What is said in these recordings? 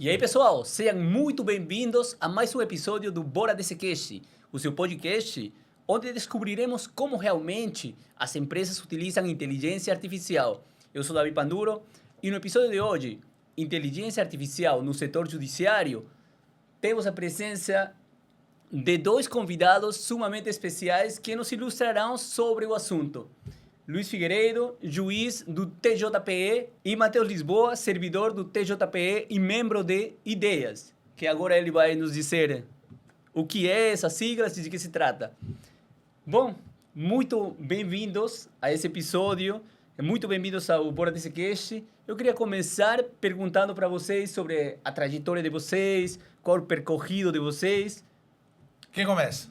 E aí, pessoal, sejam muito bem-vindos a mais um episódio do Bora DCCast, o seu podcast onde descobriremos como realmente as empresas utilizam inteligência artificial. Eu sou Davi Panduro e no episódio de hoje, inteligência artificial no setor judiciário, temos a presença de dois convidados sumamente especiais que nos ilustrarão sobre o assunto. Luiz Figueiredo, juiz do TJPE, e Matheus Lisboa, servidor do TJPE e membro de Ideias, que agora ele vai nos dizer o que é essas siglas e de que se trata. Bom, muito bem-vindos a esse episódio, muito bem-vindos ao Bora DCCast. Eu queria começar perguntando para vocês sobre a trajetória de vocês, qual o percorrido de vocês. Quem começa?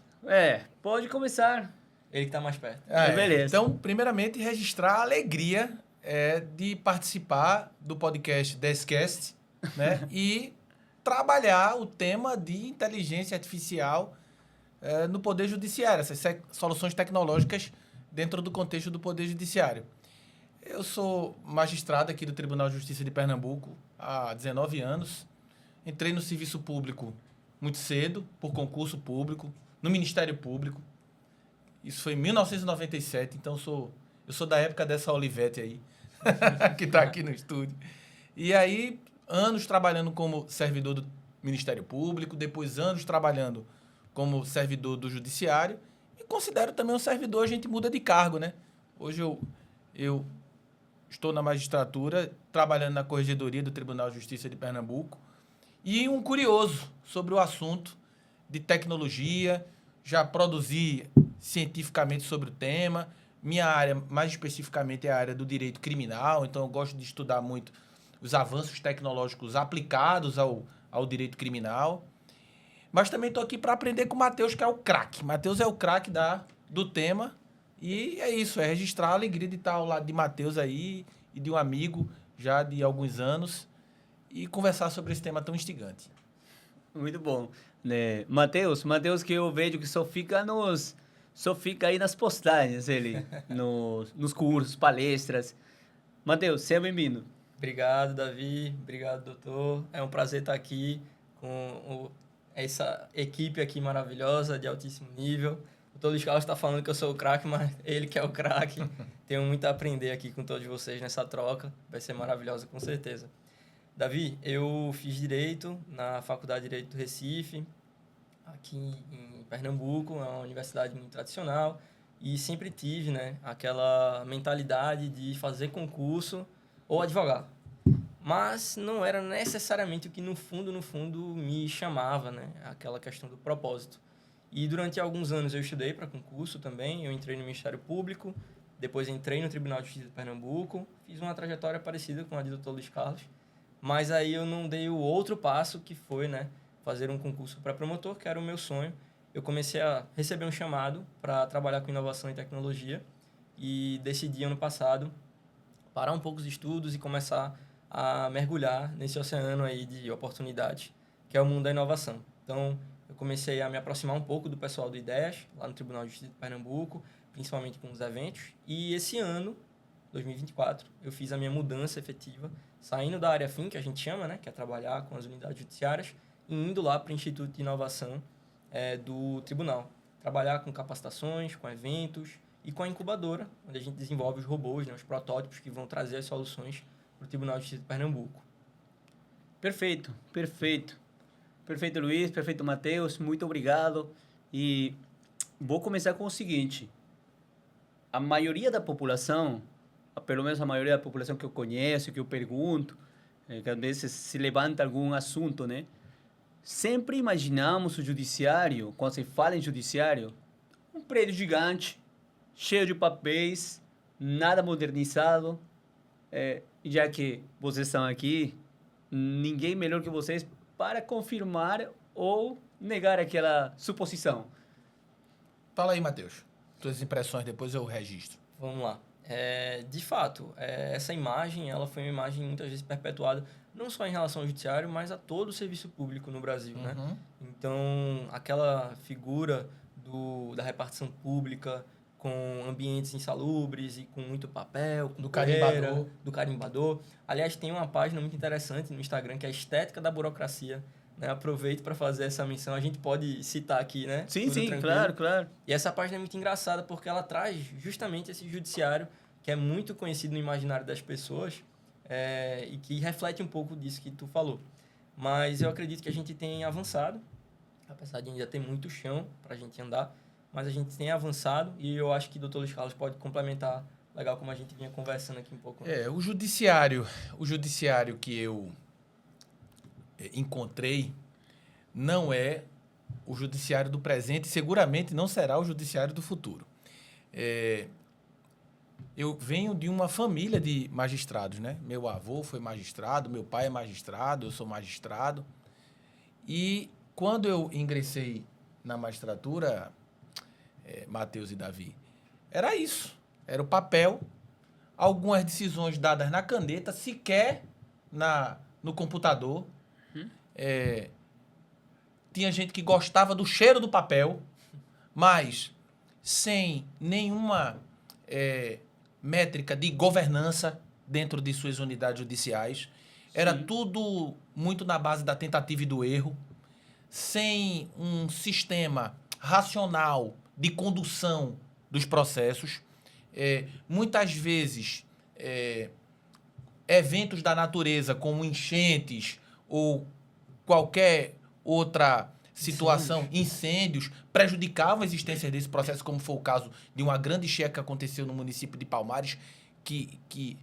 Pode começar. Ele que tá mais perto. Beleza. Então, primeiramente, registrar a alegria de participar do podcast Descast, né? E trabalhar o tema de inteligência artificial no Poder Judiciário, essas soluções tecnológicas dentro do contexto do Poder Judiciário. Eu sou magistrado aqui do Tribunal de Justiça de Pernambuco há 19 anos. Entrei no serviço público muito cedo, por concurso público, no Ministério Público. Isso foi em 1997, então eu sou da época dessa Olivete aí, que está aqui no estúdio. E aí, anos trabalhando como servidor do Ministério Público, depois anos trabalhando como servidor do Judiciário, e considero também um servidor, a gente muda de cargo, né? Hoje eu estou na magistratura, trabalhando na Corregedoria do Tribunal de Justiça de Pernambuco, e um curioso sobre o assunto de tecnologia, já produzi cientificamente sobre o tema. Minha área, mais especificamente, é a área do direito criminal, então eu gosto de estudar muito os avanços tecnológicos aplicados ao direito criminal. Mas também estou aqui para aprender com o Matheus, que é o craque. Matheus é o craque do tema. E é isso, é registrar a alegria de estar ao lado de Matheus aí e de um amigo já de alguns anos e conversar sobre esse tema tão instigante. Muito bom. Matheus que eu vejo que só fica aí nas postagens, ele, nos cursos, palestras. Matheus, seja bem-vindo. Obrigado, Davi. Obrigado, doutor. É um prazer estar aqui com essa equipe aqui maravilhosa, de altíssimo nível. O doutor Luiz Carlos está falando que eu sou o craque, mas ele que é o craque. Tenho muito a aprender aqui com todos vocês nessa troca. Vai ser maravilhosa, com certeza. Davi, eu fiz Direito na Faculdade de Direito do Recife, aqui em Pernambuco, é uma universidade muito tradicional, e sempre tive, né, aquela mentalidade de fazer concurso ou advogar. Mas não era necessariamente o que no fundo me chamava, né, aquela questão do propósito. E durante alguns anos eu estudei para concurso também, eu entrei no Ministério Público, depois entrei no Tribunal de Justiça de Pernambuco, fiz uma trajetória parecida com a de Dr. Luiz Carlos, mas aí eu não dei o outro passo, que foi, né, fazer um concurso para promotor, que era o meu sonho. Eu comecei a receber um chamado para trabalhar com inovação e tecnologia e decidi ano passado parar um pouco os estudos e começar a mergulhar nesse oceano aí de oportunidades, que é o mundo da inovação. Então, eu comecei a me aproximar um pouco do pessoal do Ideias, lá no Tribunal de Justiça de Pernambuco, principalmente com os eventos. E esse ano, 2024, eu fiz a minha mudança efetiva, saindo da área FIM, que a gente chama, né, que é trabalhar com as unidades judiciárias, e indo lá para o Instituto de Inovação do Tribunal. Trabalhar com capacitações, com eventos e com a incubadora, onde a gente desenvolve os robôs, né, os protótipos que vão trazer as soluções para o Tribunal de Justiça de Pernambuco. Perfeito. Perfeito, Luiz. Perfeito, Matheus. Muito obrigado. E vou começar com o seguinte. A maioria da população, pelo menos a maioria da população que eu conheço, que eu pergunto, que às vezes se levanta algum assunto, né? Sempre imaginamos o judiciário, quando se fala em judiciário, um prédio gigante, cheio de papéis, nada modernizado. Já que vocês estão aqui, ninguém melhor que vocês para confirmar ou negar aquela suposição. Fala aí, Matheus. Suas impressões, depois eu registro. Vamos lá. De fato, essa imagem ela foi uma imagem muitas vezes perpetuada não só em relação ao judiciário, mas a todo o serviço público no Brasil, Uhum. né? Então, aquela figura da repartição pública, com ambientes insalubres e com muito papel, com Do poeira, carimbador. do carimbador. Aliás, tem uma página muito interessante no Instagram que é a Estética da Burocracia. Né? Aproveito para fazer essa menção. A gente pode citar aqui, né? Sim, Tudo sim, tranquilo. claro, claro. E essa página é muito engraçada porque ela traz justamente esse judiciário que é muito conhecido no imaginário das pessoas e que reflete um pouco disso que tu falou. Mas eu acredito que a gente tem avançado, apesar de ainda ter muito chão para a gente andar, mas a gente tem avançado e eu acho que o Dr. Luiz Carlos pode complementar legal como a gente vinha conversando aqui um pouco. O judiciário que eu encontrei não é o judiciário do presente e seguramente não será o judiciário do futuro. Eu venho de uma família de magistrados, né? Meu avô foi magistrado, meu pai é magistrado, eu sou magistrado. E quando eu ingressei na magistratura, Matheus e Davi, era isso. Era o papel, algumas decisões dadas na caneta, sequer no computador. Tinha gente que gostava do cheiro do papel, mas sem nenhuma métrica de governança dentro de suas unidades judiciais. Era tudo muito na base da tentativa e do erro, sem um sistema racional de condução dos processos. Muitas vezes, eventos da natureza, como enchentes ou qualquer outra situação, incêndios, prejudicavam a existência desse processo, como foi o caso de uma grande enchente que aconteceu no município de Palmares, que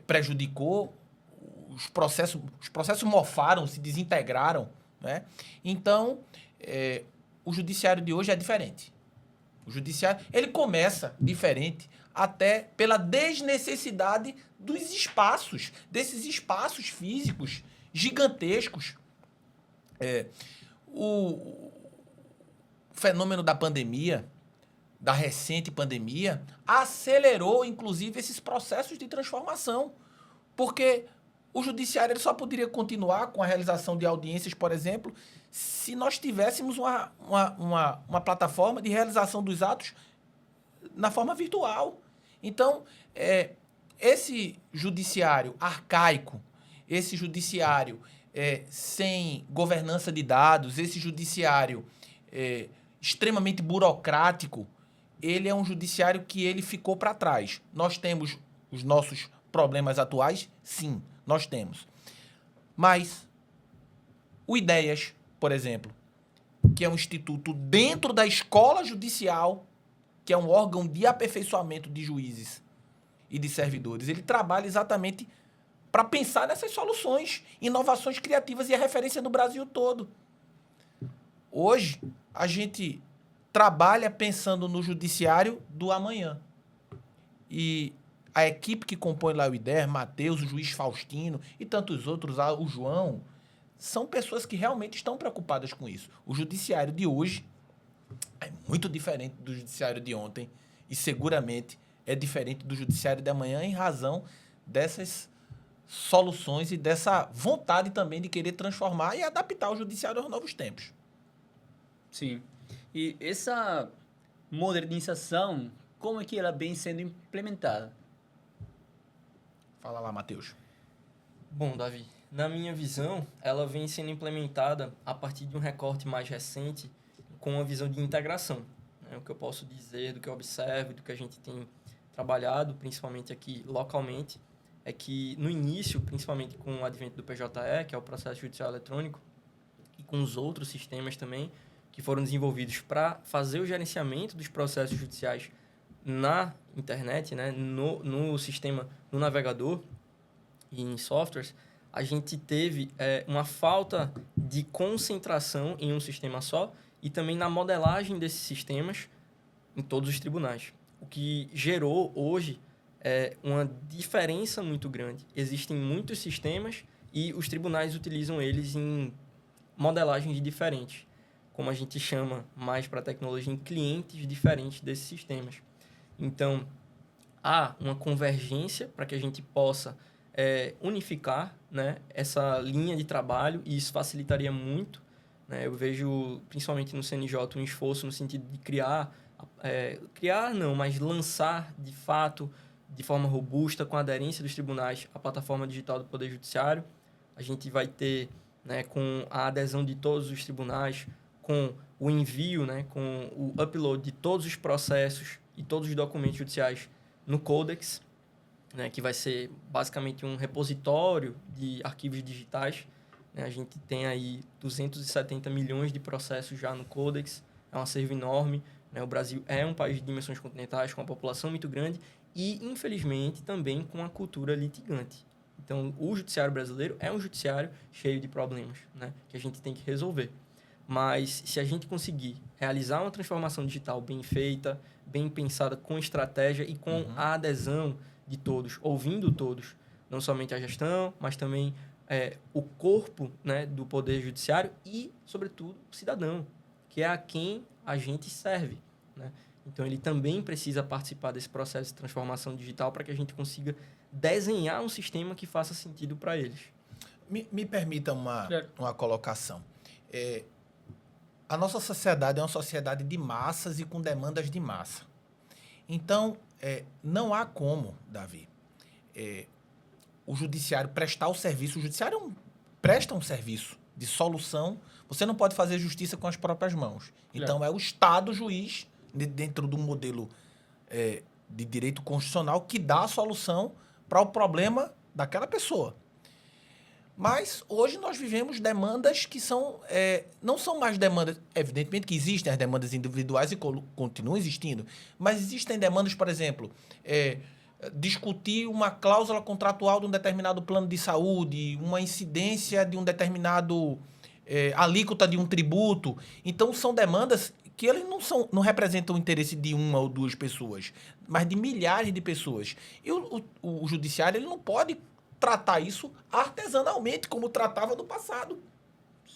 prejudicou, os processos mofaram, se desintegraram, né? Então, o judiciário de hoje é diferente. O judiciário, ele começa diferente até pela desnecessidade dos espaços, desses espaços físicos gigantescos. O fenômeno da pandemia, da recente pandemia, acelerou, inclusive, esses processos de transformação. Porque o judiciário ele só poderia continuar com a realização de audiências, por exemplo, se nós tivéssemos uma plataforma de realização dos atos na forma virtual. Então, esse judiciário arcaico, esse judiciário sem governança de dados, esse judiciário extremamente burocrático, ele é um judiciário que ele ficou para trás. Nós temos os nossos problemas atuais? Sim, nós temos. Mas o IDEAS, por exemplo, que é um instituto dentro da escola judicial, que é um órgão de aperfeiçoamento de juízes e de servidores, ele trabalha exatamente para pensar nessas soluções, inovações criativas e a referência no Brasil todo. Hoje, a gente trabalha pensando no judiciário do amanhã. E a equipe que compõe lá o IDER, Matheus, o juiz Faustino e tantos outros, o João, são pessoas que realmente estão preocupadas com isso. O judiciário de hoje é muito diferente do judiciário de ontem e seguramente é diferente do judiciário de amanhã em razão dessas soluções e dessa vontade também de querer transformar e adaptar o judiciário aos novos tempos. Sim. E essa modernização, como é que ela vem sendo implementada? Fala lá, Matheus. Bom, Davi, na minha visão, ela vem sendo implementada a partir de um recorte mais recente com uma visão de integração. Né? O que eu posso dizer, do que eu observo, do que a gente tem trabalhado, principalmente aqui localmente, é que no início, principalmente com o advento do PJE, que é o Processo Judicial Eletrônico, e com os outros sistemas também, que foram desenvolvidos para fazer o gerenciamento dos processos judiciais na internet, né, no sistema, no navegador e em softwares, a gente teve uma falta de concentração em um sistema só e também na modelagem desses sistemas em todos os tribunais. O que gerou hoje uma diferença muito grande. Existem muitos sistemas e os tribunais utilizam eles em modelagens diferentes, como a gente chama mais para a tecnologia, em clientes diferentes desses sistemas. Então, há uma convergência para que a gente possa unificar, né, essa linha de trabalho e isso facilitaria muito. Né? Eu vejo, principalmente no CNJ, um esforço no sentido de criar criar não, mas lançar de fato, de forma robusta, com a aderência dos tribunais, a plataforma digital do Poder Judiciário. A gente vai ter, né, com a adesão de todos os tribunais, com o envio, né, com o upload de todos os processos e todos os documentos judiciais no Codex, né, que vai ser basicamente um repositório de arquivos digitais. Né? A gente tem aí 270 milhões de processos já no Codex, é um acervo enorme. Né? O Brasil é um país de dimensões continentais, com uma população muito grande e, infelizmente, também com uma cultura litigante. Então, o judiciário brasileiro é um judiciário cheio de problemas, né, que a gente tem que resolver. Mas, se a gente conseguir realizar uma transformação digital bem feita, bem pensada, com estratégia e com a adesão de todos, ouvindo todos, não somente a gestão, mas também o corpo, né, do Poder Judiciário e, sobretudo, o cidadão, que é a quem a gente serve. Né? Então, ele também precisa participar desse processo de transformação digital para que a gente consiga desenhar um sistema que faça sentido para eles. Me permita uma colocação. A nossa sociedade é uma sociedade de massas e com demandas de massa. Então, não há como, Davi, o judiciário prestar o serviço. O judiciário presta um serviço de solução. Você não pode fazer justiça com as próprias mãos. Então, é o Estado juiz, dentro do modelo de direito constitucional, que dá a solução para o problema daquela pessoa. Mas hoje nós vivemos demandas que não são mais demandas. Evidentemente que existem as demandas individuais e continuam existindo, mas existem demandas, por exemplo, discutir uma cláusula contratual de um determinado plano de saúde, uma incidência de um determinado alíquota de um tributo. Então são demandas que eles não representam o interesse de uma ou duas pessoas, mas de milhares de pessoas. E o judiciário ele não pode tratar isso artesanalmente, como tratava no passado.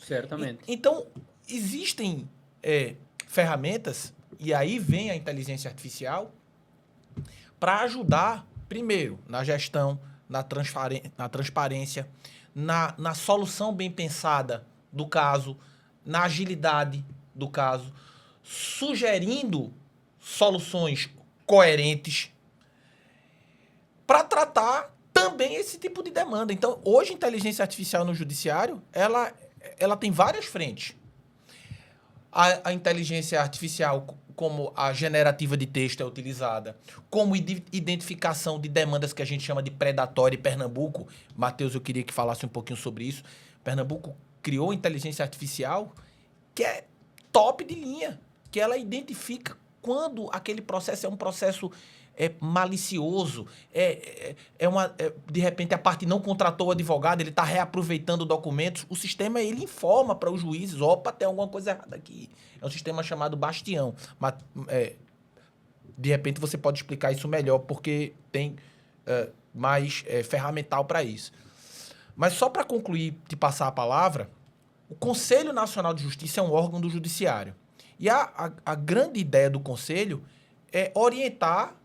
Certamente. Então, existem ferramentas, e aí vem a inteligência artificial, para ajudar, primeiro, na gestão, na transparência, na solução bem pensada do caso, na agilidade do caso, sugerindo soluções coerentes para tratar também esse tipo de demanda. Então, hoje, a inteligência artificial no judiciário, ela tem várias frentes. A inteligência artificial, como a generativa de texto é utilizada, como identificação de demandas que a gente chama de predatória em Pernambuco. Matheus, eu queria que falasse um pouquinho sobre isso. Pernambuco criou inteligência artificial que é top de linha, que ela identifica quando aquele processo é um processo malicioso, de repente a parte não contratou o advogado, ele está reaproveitando documentos, o sistema ele informa para os juízes, opa, tem alguma coisa errada aqui. É um sistema chamado Bastião. Mas, de repente você pode explicar isso melhor, porque tem mais ferramental para isso. Mas só para concluir, te passar a palavra, o Conselho Nacional de Justiça é um órgão do judiciário. E a grande ideia do Conselho é orientar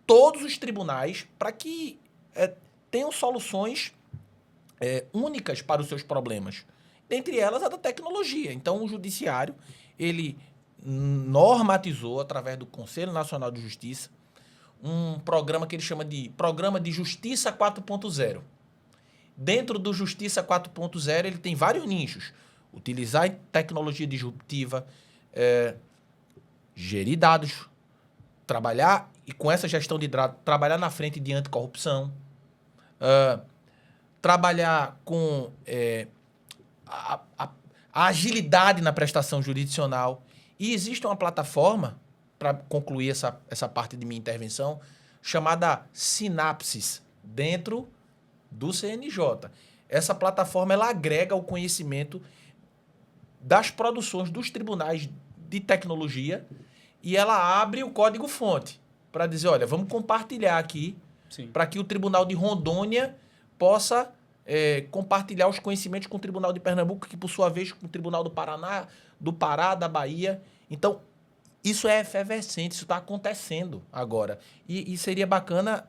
todos os tribunais para que tenham soluções únicas para os seus problemas. Dentre elas, a da tecnologia. Então, o judiciário, ele normatizou, através do Conselho Nacional de Justiça, um programa que ele chama de Programa de Justiça 4.0. Dentro do Justiça 4.0, ele tem vários nichos. Utilizar tecnologia disruptiva, gerir dados, trabalhar, e com essa gestão de dados, trabalhar na frente de anticorrupção, trabalhar com a agilidade na prestação jurisdicional. E existe uma plataforma, para concluir essa parte de minha intervenção, chamada Sinapses, dentro do CNJ. Essa plataforma ela agrega o conhecimento das produções dos tribunais de tecnologia e ela abre o código-fonte para dizer, olha, vamos compartilhar aqui para que o Tribunal de Rondônia possa compartilhar os conhecimentos com o Tribunal de Pernambuco, que por sua vez com o Tribunal do Paraná, do Pará, da Bahia. Então, isso é efervescente, isso está acontecendo agora. E seria bacana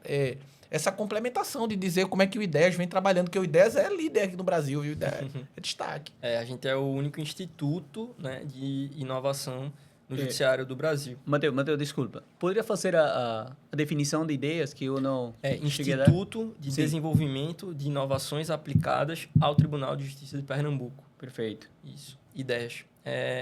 essa complementação de dizer como é que o IDEAS vem trabalhando, porque o IDEAS é líder aqui no Brasil, e o IDEAS é destaque. A gente é o único instituto, né, de inovação no judiciário do Brasil. Mateus, desculpa. Poderia fazer a definição de ideias que eu não cheguei a dar? Instituto de Desenvolvimento de Inovações Aplicadas ao Tribunal de Justiça de Pernambuco. Perfeito. Isso, ideias.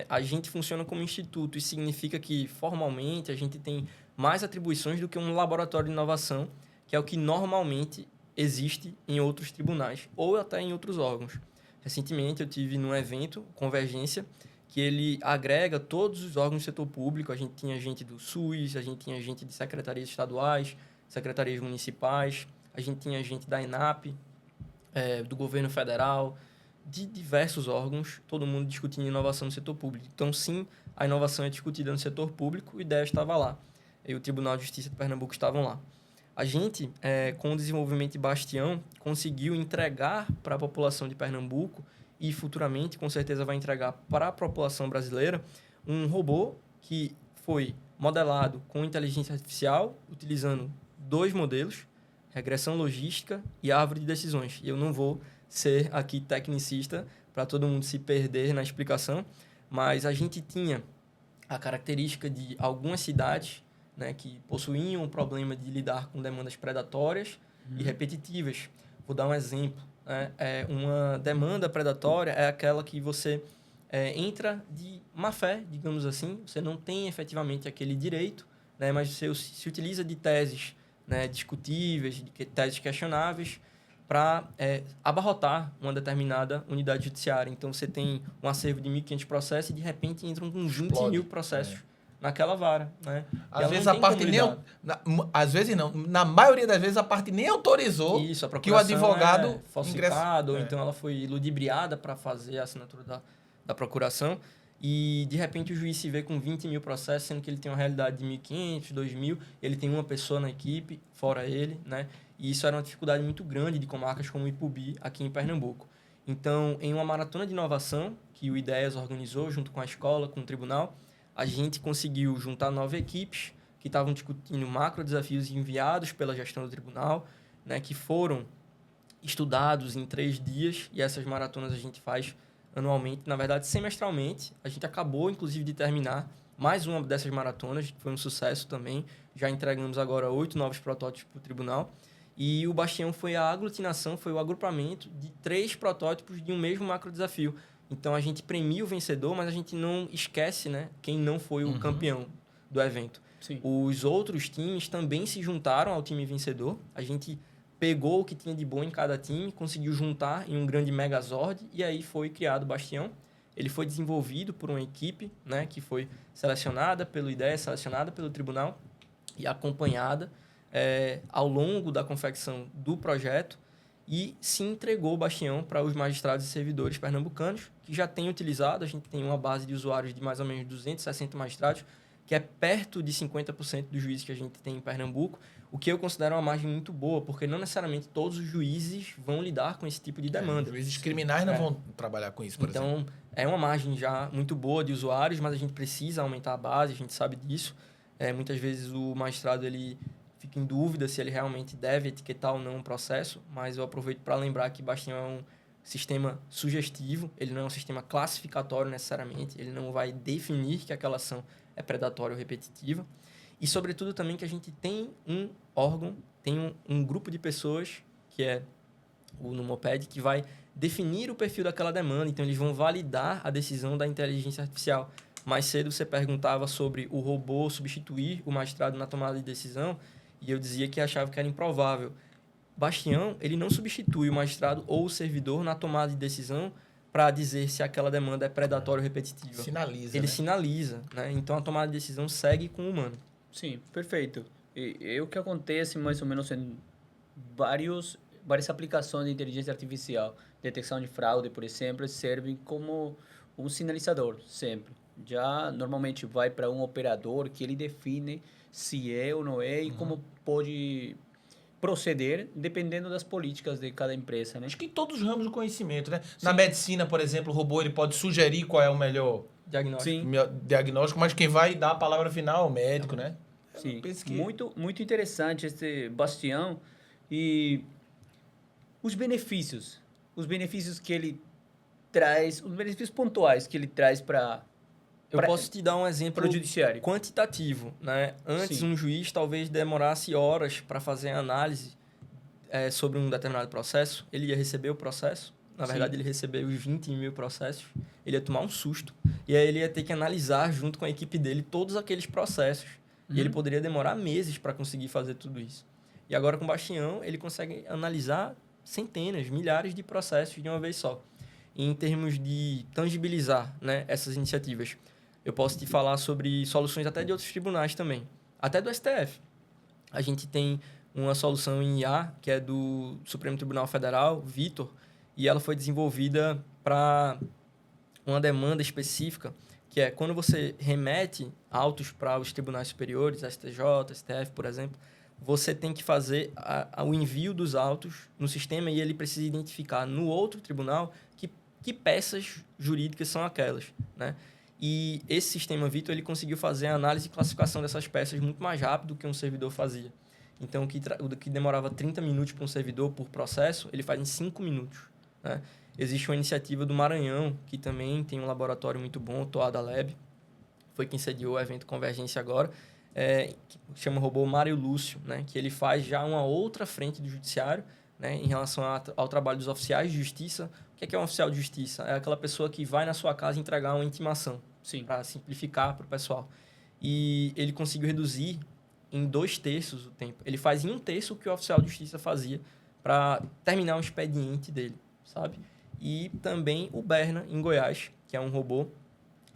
A gente funciona como instituto, isso significa que, formalmente, a gente tem mais atribuições do que um laboratório de inovação, que é o que normalmente existe em outros tribunais ou até em outros órgãos. Recentemente, eu tive num evento, Convergência, que ele agrega todos os órgãos do setor público. A gente tinha gente do SUS, a gente tinha gente de secretarias estaduais, secretarias municipais, a gente tinha gente da ENAP, do governo federal, de diversos órgãos, todo mundo discutindo inovação no setor público. Então, sim, a inovação é discutida no setor público, o IDEA estava lá. E o Tribunal de Justiça de Pernambuco estavam lá. A gente, com o desenvolvimento de Bastião, conseguiu entregar para a população de Pernambuco e futuramente, com certeza, vai entregar para a população brasileira um robô que foi modelado com inteligência artificial, utilizando 2 modelos, regressão logística e árvore de decisões. E eu não vou ser aqui tecnicista para todo mundo se perder na explicação, mas a gente tinha a característica de algumas cidades, né, que possuíam um problema de lidar com demandas predatórias e repetitivas. Vou dar um exemplo. Uma demanda predatória é aquela que você entra de má fé, digamos assim. Você não tem efetivamente aquele direito, né, mas você se utiliza de teses, né, discutíveis, de teses questionáveis, para abarrotar uma determinada unidade judiciária. Então, você tem um acervo de 1.500 processos e, de repente, entram com 20 mil processos naquela vara, né? Às vezes a parte nem... Às vezes não. Na maioria das vezes a parte nem autorizou isso, que o advogado falsificado, ou então ela foi ludibriada para fazer a assinatura da procuração. E, de repente, o juiz se vê com 20 mil processos, sendo que ele tem uma realidade de 1.500, 2.000. Ele tem uma pessoa na equipe, fora ele, né? E isso era uma dificuldade muito grande de comarcas como Ipubi, aqui em Pernambuco. Então, em uma maratona de inovação, que o IDEAS organizou junto com a escola, com o tribunal, a gente conseguiu juntar 9 equipes que estavam discutindo macro desafios enviados pela gestão do tribunal, né, que foram estudados em 3 dias, e essas maratonas a gente faz anualmente, na verdade, semestralmente. A gente acabou, inclusive, de terminar mais uma dessas maratonas, que foi um sucesso também. Já entregamos agora 8 novos protótipos para o tribunal. E o Bastião foi a aglutinação, foi o agrupamento de 3 protótipos de um mesmo macro desafio. Então, a gente premia o vencedor, mas a gente não esquece, né, quem não foi o campeão do evento. Sim. Os outros times também se juntaram ao time vencedor. A gente pegou o que tinha de bom em cada time, conseguiu juntar em um grande megazord, e aí foi criado o Bastião. Ele foi desenvolvido por uma equipe, né, que foi selecionada pelo IDEA, selecionada pelo tribunal e acompanhada ao longo da confecção do projeto, e se entregou o Bastião para os magistrados e servidores pernambucanos, que já têm utilizado. A gente tem uma base de usuários de mais ou menos 260 magistrados, que é perto de 50% dos juízes que a gente tem em Pernambuco, o que eu considero uma margem muito boa, porque não necessariamente todos os juízes vão lidar com esse tipo de demanda. Juízes criminais não vão trabalhar com isso, por exemplo. Então, é uma margem já muito boa de usuários, mas a gente precisa aumentar a base, a gente sabe disso. Muitas vezes o magistrado ele fica em dúvida se ele realmente deve etiquetar ou não um processo, mas eu aproveito para lembrar que Bastião é um sistema sugestivo, ele não é um sistema classificatório necessariamente, ele não vai definir que aquela ação é predatória ou repetitiva. E, sobretudo, também que a gente tem um órgão, tem um grupo de pessoas, que é o Numoped, que vai definir o perfil daquela demanda. Então, eles vão validar a decisão da inteligência artificial. Mais cedo, você perguntava sobre o robô substituir o magistrado na tomada de decisão, e eu dizia que achava que era improvável. Bastião, ele não substitui o magistrado ou o servidor na tomada de decisão para dizer se aquela demanda é predatória ou repetitiva. Sinaliza, ele sinaliza, né? Então, a tomada de decisão segue com o humano. Sim, perfeito. E o que acontece mais ou menos em várias aplicações de inteligência artificial, detecção de fraude, por exemplo, servem como um sinalizador sempre. Já normalmente vai para um operador que ele define se é ou não é e como pode proceder dependendo das políticas de cada empresa, né? Acho que em todos os ramos do conhecimento, né? Sim. Na medicina, por exemplo, o robô ele pode sugerir qual é o melhor diagnóstico, mas quem vai dar a palavra final é o médico, né? Sim, muito interessante esse Bastião. E os benefícios que ele traz, os benefícios pontuais que ele traz para Eu posso te dar um exemplo para o judiciário. quantitativo, né? Antes, Sim. um juiz talvez demorasse horas para fazer a análise sobre um determinado processo. Ele ia receber o processo. Na verdade, ele recebeu os 20 mil processos. Ele ia tomar um susto. E aí ele ia ter que analisar, junto com a equipe dele, todos aqueles processos. E ele poderia demorar meses para conseguir fazer tudo isso. E agora, com o Bastião, ele consegue analisar centenas, milhares de processos de uma vez só. E em termos de tangibilizar, né, essas iniciativas, eu posso te falar sobre soluções até de outros tribunais também. Até do STF. A gente tem uma solução em IA, que é do Supremo Tribunal Federal, Vitor, e ela foi desenvolvida para uma demanda específica, que é quando você remete autos para os tribunais superiores, STJ, STF, por exemplo, você tem que fazer o envio dos autos no sistema e ele precisa identificar no outro tribunal que peças jurídicas são aquelas, né? E esse sistema Vitor, ele conseguiu fazer a análise e classificação dessas peças muito mais rápido do que um servidor fazia. Então, o que demorava 30 minutos para um servidor por processo, ele faz em 5 minutos, né? Existe uma iniciativa do Maranhão, que também tem um laboratório muito bom, o Toada Lab, foi quem sediou o evento Convergência agora, que chama robô Mário Lúcio, né? Que ele faz já uma outra frente do judiciário, né? Em relação ao trabalho dos oficiais de justiça. O que é um oficial de justiça? É aquela pessoa que vai na sua casa entregar uma intimação, para simplificar para o pessoal. E ele conseguiu reduzir em 2/3 o tempo. Ele faz em 1/3 o que o oficial de justiça fazia para terminar o expediente dele, sabe? E também o Berna, em Goiás, que é um robô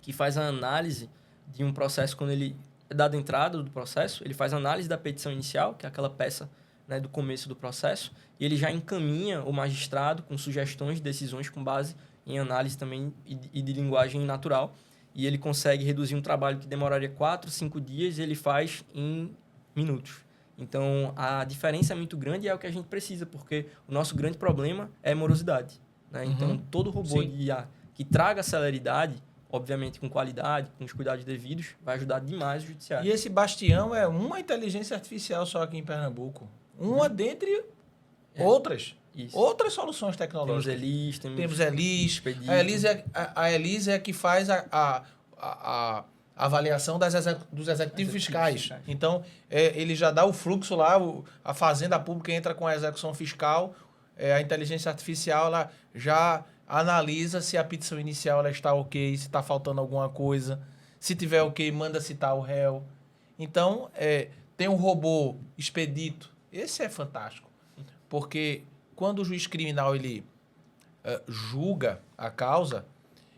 que faz a análise de um processo quando ele é dado entrada do processo, ele faz a análise da petição inicial, que é aquela peça, né, do começo do processo, e ele já encaminha o magistrado com sugestões de decisões com base em análise também e de linguagem natural, e ele consegue reduzir um trabalho que demoraria 4, 5 dias, ele faz em minutos. Então, a diferença é muito grande e é o que a gente precisa, porque o nosso grande problema é morosidade, né? Então, todo robô de IA que traga celeridade, obviamente com qualidade, com os cuidados devidos, vai ajudar demais o judiciário. E esse Bastião é uma inteligência artificial só aqui em Pernambuco. Uma dentre outras. Isso. Outras soluções tecnológicas. Temos Elis. Expedito. A Elis é que faz a avaliação dos executivos fiscais. Então, ele já dá o fluxo lá, a Fazenda Pública entra com a execução fiscal, a inteligência artificial ela já analisa se a petição inicial ela está ok, se está faltando alguma coisa. Se tiver ok, manda citar o réu. Então, tem um robô Expedito. Esse é fantástico. Porque quando o juiz criminal ele julga a causa,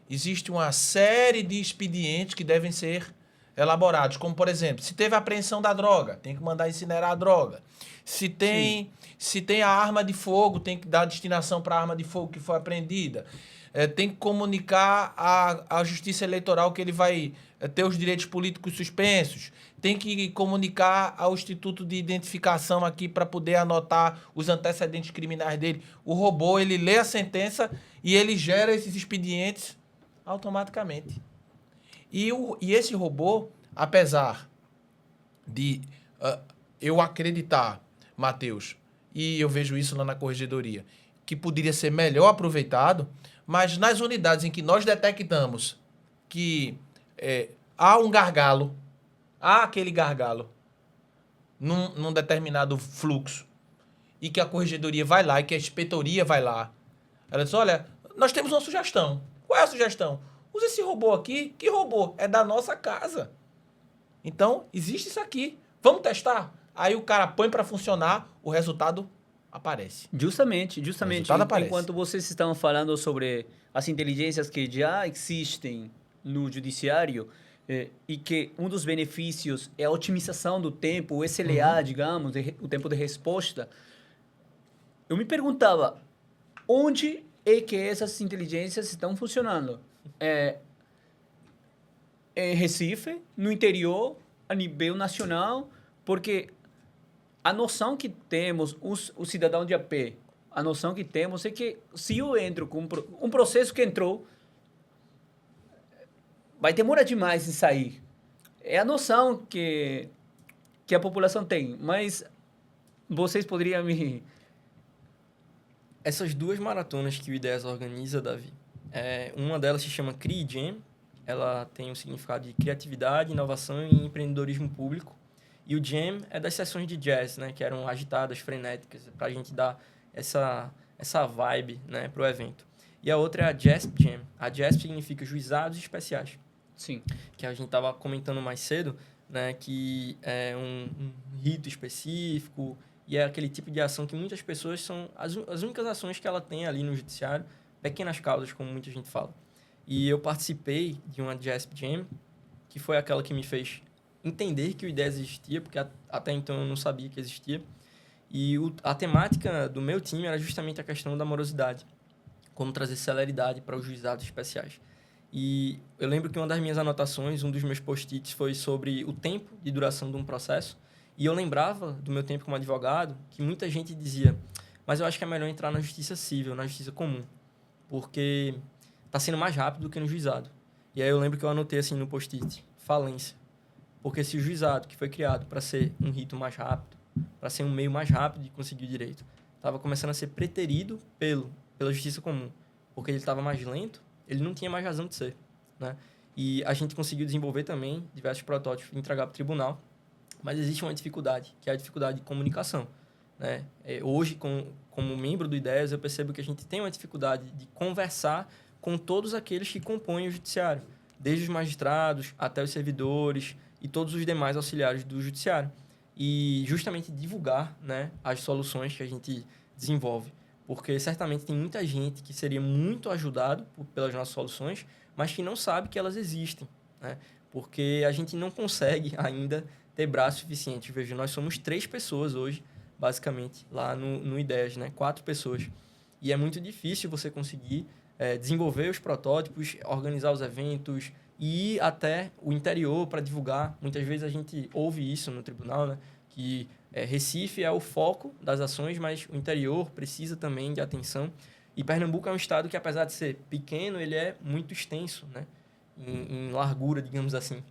existe uma série de expedientes que devem ser elaborados. Como, por exemplo, se teve apreensão da droga, tem que mandar incinerar a droga. Se tem a arma de fogo, tem que dar destinação para a arma de fogo que foi apreendida. Tem que comunicar à Justiça Eleitoral que ele vai ter os direitos políticos suspensos. Tem que comunicar ao Instituto de Identificação aqui para poder anotar os antecedentes criminais dele. O robô, ele lê a sentença e ele gera esses expedientes automaticamente. E esse robô, apesar de eu acreditar, Matheus, e eu vejo isso lá na corregedoria, que poderia ser melhor aproveitado, mas nas unidades em que nós detectamos que há um gargalo, há aquele gargalo num determinado fluxo, e que a corregedoria vai lá, e que a inspetoria vai lá, ela diz, olha, nós temos uma sugestão. Qual é a sugestão? Usa esse robô aqui. Que robô? É da nossa casa. Então, existe isso aqui. Vamos testar? Aí o cara põe para funcionar, o resultado aparece. Justamente. Aparece. Enquanto vocês estavam falando sobre as inteligências que já existem no judiciário, e que um dos benefícios é a otimização do tempo, o SLA, digamos, o tempo de resposta, eu me perguntava, onde é que essas inteligências estão funcionando? Em Recife, no interior, a nível nacional, porque a noção que temos, o cidadão de a pé, a noção que temos é que se eu entro com um processo que entrou, vai demorar demais em sair. É a noção que a população tem, mas vocês poderiam me... Essas duas maratonas que o Ideias organiza, Davi, uma delas se chama CRI-Jam, ela tem um significado de criatividade, inovação e empreendedorismo público. E o Jam é das sessões de jazz, né, que eram agitadas, frenéticas, para a gente dar essa vibe, né, para o evento. E a outra é a JASP Jam. A JASP significa Juizados Especiais, Sim. que a gente estava comentando mais cedo, né, que é um rito específico e é aquele tipo de ação que muitas pessoas são as únicas ações que ela tem ali no judiciário, pequenas causas, como muita gente fala. E eu participei de uma JASP Jam, que foi aquela que me fez entender que o IDEAS existia, porque até então eu não sabia que existia. E a temática do meu time era justamente a questão da morosidade, como trazer celeridade para os juizados especiais. E eu lembro que uma das minhas anotações, um dos meus post-its, foi sobre o tempo de duração de um processo. E eu lembrava do meu tempo como advogado que muita gente dizia, mas eu acho que é melhor entrar na justiça civil, na justiça comum, porque está sendo mais rápido do que no juizado. E aí eu lembro que eu anotei assim no post-it, falência. Porque se o juizado, que foi criado para ser um rito mais rápido, para ser um meio mais rápido de conseguir o direito, estava começando a ser preterido pela justiça comum, porque ele estava mais lento, ele não tinha mais razão de ser, né? E a gente conseguiu desenvolver também diversos protótipos e entregar para o tribunal, mas existe uma dificuldade, que é a dificuldade de comunicação, né? Hoje, como membro do IDEAS, eu percebo que a gente tem uma dificuldade de conversar com todos aqueles que compõem o judiciário, desde os magistrados até os servidores e todos os demais auxiliares do judiciário. E justamente divulgar, né, as soluções que a gente desenvolve. Porque certamente tem muita gente que seria muito ajudado pelas nossas soluções, mas que não sabe que elas existem, né? Porque a gente não consegue ainda ter braço suficiente. Veja, nós somos 3 pessoas hoje, basicamente, lá no IDEAS, né? 4 pessoas. E é muito difícil você conseguir desenvolver os protótipos, organizar os eventos e ir até o interior para divulgar. Muitas vezes a gente ouve isso no tribunal, né? Que Recife é o foco das ações, mas o interior precisa também de atenção. E Pernambuco é um estado que, apesar de ser pequeno, ele é muito extenso, né? Em largura, digamos assim.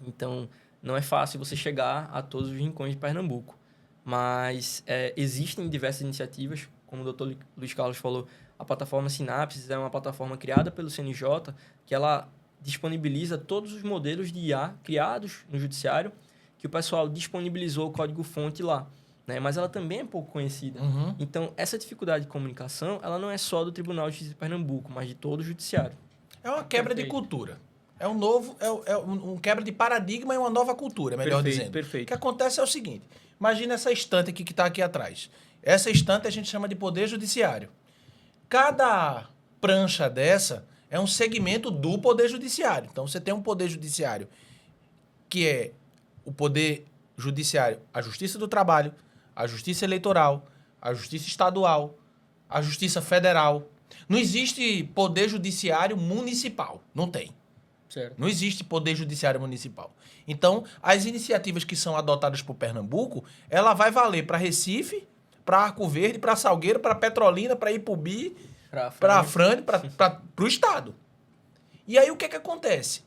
Então, não é fácil você chegar a todos os rincões de Pernambuco. Mas existem diversas iniciativas, como o Dr. Luiz Carlos falou, a plataforma Sinapses é uma plataforma criada pelo CNJ, que ela disponibiliza todos os modelos de IA criados no judiciário, que o pessoal disponibilizou o código-fonte lá, né? Mas ela também é pouco conhecida. Uhum. Então, essa dificuldade de comunicação, ela não é só do Tribunal de Justiça de Pernambuco, mas de todo o judiciário. É uma quebra de Perfeito. cultura. É um quebra de paradigma e uma nova cultura, melhor Perfeito, dizendo. perfeito. O que acontece é o seguinte, imagina essa estante aqui que está aqui atrás. Essa estante a gente chama de poder judiciário. Cada prancha dessa é um segmento do poder judiciário. Então, você tem um poder judiciário que é o poder judiciário, a Justiça do Trabalho, a Justiça Eleitoral, a Justiça Estadual, a Justiça Federal. Não existe poder judiciário municipal. Não tem. Certo. Não existe poder judiciário municipal. Então, as iniciativas que são adotadas por Pernambuco, ela vai valer para Recife, para Arco Verde, para Salgueiro, para Petrolina, para Ipubi, para Afrânio, para o Estado. E aí o que acontece?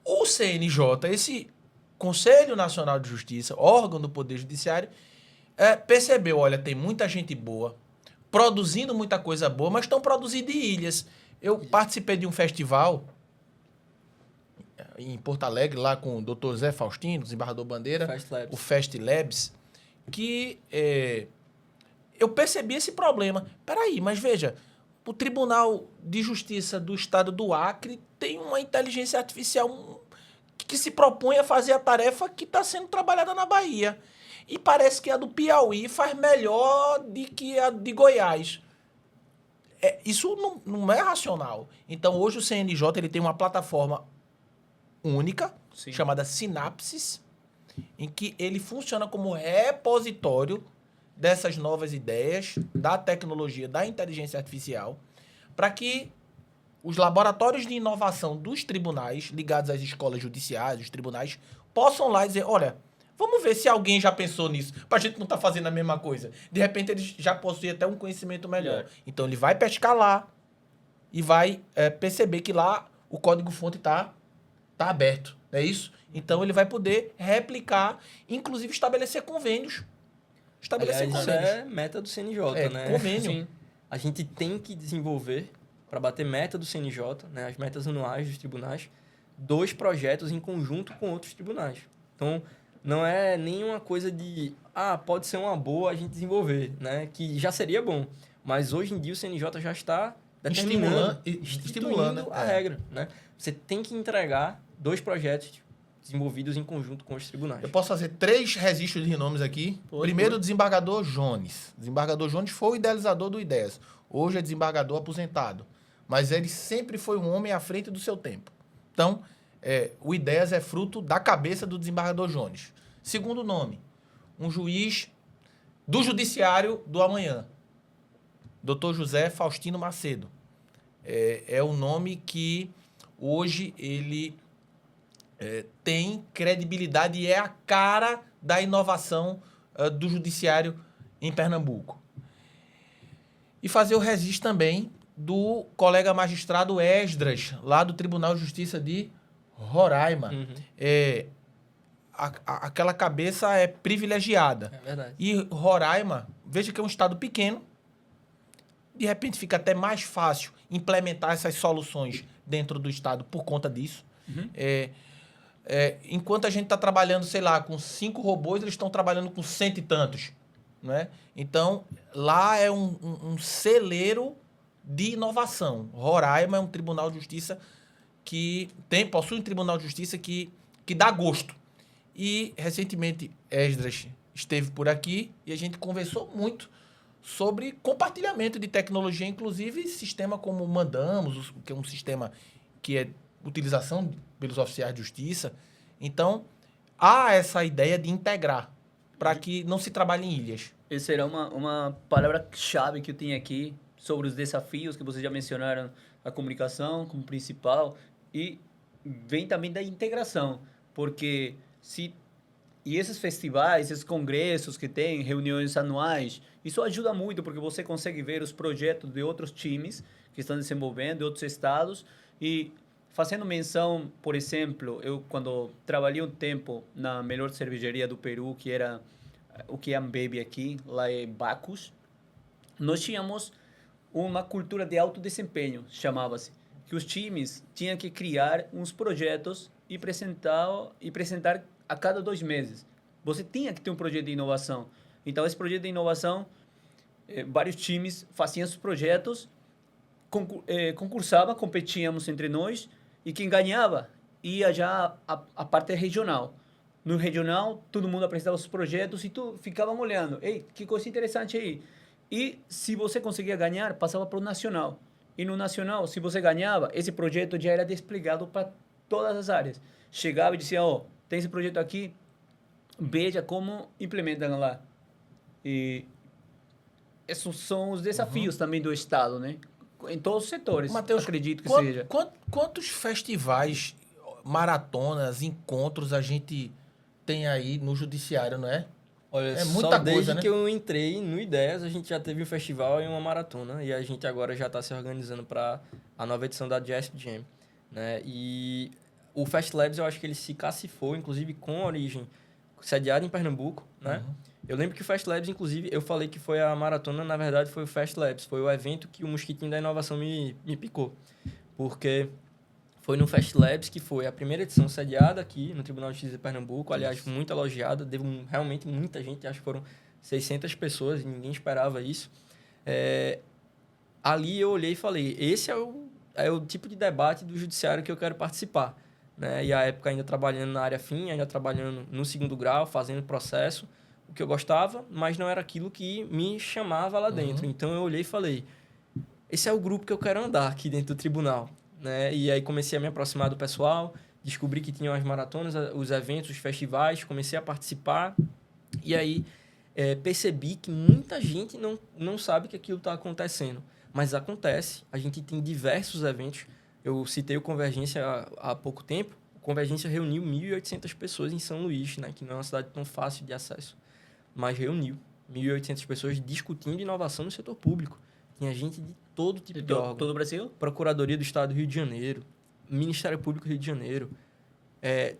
O CNJ, esse Conselho Nacional de Justiça, órgão do Poder Judiciário, percebeu, olha, tem muita gente boa, produzindo muita coisa boa, mas estão produzindo em ilhas. Eu participei de um festival em Porto Alegre, lá com o Dr. Zé Faustino, desembargador Bandeira, o Fest Labs, que eu percebi esse problema. Peraí, mas veja, o Tribunal de Justiça do Estado do Acre tem uma inteligência artificial que se propõe a fazer a tarefa que está sendo trabalhada na Bahia. E parece que a do Piauí faz melhor do que a de Goiás. Isso não é racional. Então, hoje o CNJ ele tem uma plataforma única, Sim. chamada Sinapses, em que ele funciona como repositório dessas novas ideias, da tecnologia, da inteligência artificial, para que os laboratórios de inovação dos tribunais, ligados às escolas judiciais, os tribunais, possam lá dizer, olha, vamos ver se alguém já pensou nisso, para a gente não estar fazendo a mesma coisa. De repente, ele já possui até um conhecimento melhor. Então, ele vai pescar lá e vai perceber que lá o código-fonte está aberto, não é isso? Então, ele vai poder replicar, inclusive estabelecer convênios. Aliás, isso é meta do CNJ, né? Convênio. Sim. A gente tem que desenvolver para bater meta do CNJ, né, as metas anuais dos tribunais, 2 projetos em conjunto com outros tribunais. Então, não é nenhuma coisa de, pode ser uma boa a gente desenvolver, né, que já seria bom. Mas hoje em dia o CNJ já está determinando, estimulando a regra, né? Você tem que entregar 2 projetos desenvolvidos em conjunto com os tribunais. Eu posso fazer 3 registros de nomes aqui. Primeiro, o desembargador Jones. O desembargador Jones foi o idealizador do Ideias. Hoje é desembargador aposentado. Mas ele sempre foi um homem à frente do seu tempo. Então, o Ideias é fruto da cabeça do desembargador Jones. Segundo nome, um juiz do Judiciário do Amanhã. Dr. José Faustino Macedo. É o nome que hoje ele tem credibilidade e é a cara da inovação do judiciário em Pernambuco. E fazer o registro também do colega magistrado Esdras, lá do Tribunal de Justiça de Roraima. Aquela cabeça é privilegiada. É verdade. E Roraima, veja que é um estado pequeno, de repente fica até mais fácil implementar essas soluções dentro do estado por conta disso. Enquanto a gente está trabalhando, sei lá, com 5 robôs, eles estão trabalhando com 100 e tantos. Né? Então, lá é um celeiro de inovação. Roraima é um tribunal de justiça que possui um tribunal de justiça que dá gosto. E, recentemente, Esdras esteve por aqui e a gente conversou muito sobre compartilhamento de tecnologia, inclusive sistema como Mandamos, que é um sistema que é utilização pelos oficiais de justiça. Então, há essa ideia de integrar para que não se trabalhe em ilhas. Essa era uma palavra-chave que eu tinha aqui sobre os desafios que vocês já mencionaram, a comunicação como principal, e vem também da integração, porque e esses festivais, esses congressos que tem, reuniões anuais, isso ajuda muito, porque você consegue ver os projetos de outros times que estão desenvolvendo, de outros estados, e fazendo menção, por exemplo, eu quando trabalhei um tempo na melhor cervejaria do Peru, que era o que é Ambev aqui, lá é Bacus, nós tínhamos uma cultura de alto desempenho, chamava-se, que os times tinham que criar uns projetos e apresentar a cada 2 meses. Você tinha que ter um projeto de inovação. Então, esse projeto de inovação, vários times faziam os projetos, concursava, competíamos entre nós, e quem ganhava ia já a parte regional. No regional, todo mundo apresentava os projetos e tu ficavam olhando. Ei, que coisa interessante aí. E se você conseguia ganhar, passava para o nacional. E no nacional, se você ganhava, esse projeto já era desplegado para todas as áreas. Chegava e dizia, tem esse projeto aqui, veja como implementam lá. E esses são os desafios também do Estado, né? Em todos os setores, Mateus, acredito que seja. Quantos festivais, maratonas, encontros a gente tem aí no judiciário, não é? Olha, é muita só coisa, desde né? que eu entrei no Ideias, a gente já teve um festival e uma maratona, e a gente agora já está se organizando para a nova edição da JASP Jam, né? E o Fast Labs, eu acho que ele se cacifou, inclusive com origem sediada em Pernambuco, né? Eu lembro que o Fast Labs, inclusive, eu falei que foi a maratona, na verdade foi o Fast Labs, foi o evento que o Mosquitinho da Inovação me picou, porque foi no Fast Labs que foi a primeira edição sediada aqui no Tribunal de Justiça de Pernambuco, aliás, muito elogiada, deu realmente muita gente, acho que foram 600 pessoas, e ninguém esperava isso. Ali eu olhei e falei, esse é o tipo de debate do judiciário que eu quero participar, né? E à época ainda trabalhando na área fim, ainda trabalhando no 2º grau, fazendo processo, o que eu gostava, mas não era aquilo que me chamava lá dentro. Então eu olhei e falei, esse é o grupo que eu quero andar aqui dentro do tribunal, né? E aí comecei a me aproximar do pessoal, descobri que tinham as maratonas, os eventos, os festivais, comecei a participar e aí percebi que muita gente não sabe que aquilo está acontecendo, mas acontece. A gente tem diversos eventos. Eu citei o Convergência há pouco tempo. O Convergência reuniu 1.800 pessoas em São Luís, né? Que não é uma cidade tão fácil de acesso, mas reuniu 1.800 pessoas discutindo inovação no setor público. Tinha gente de todo tipo de órgão. Todo o Brasil? Procuradoria do Estado do Rio de Janeiro, Ministério Público do Rio de Janeiro,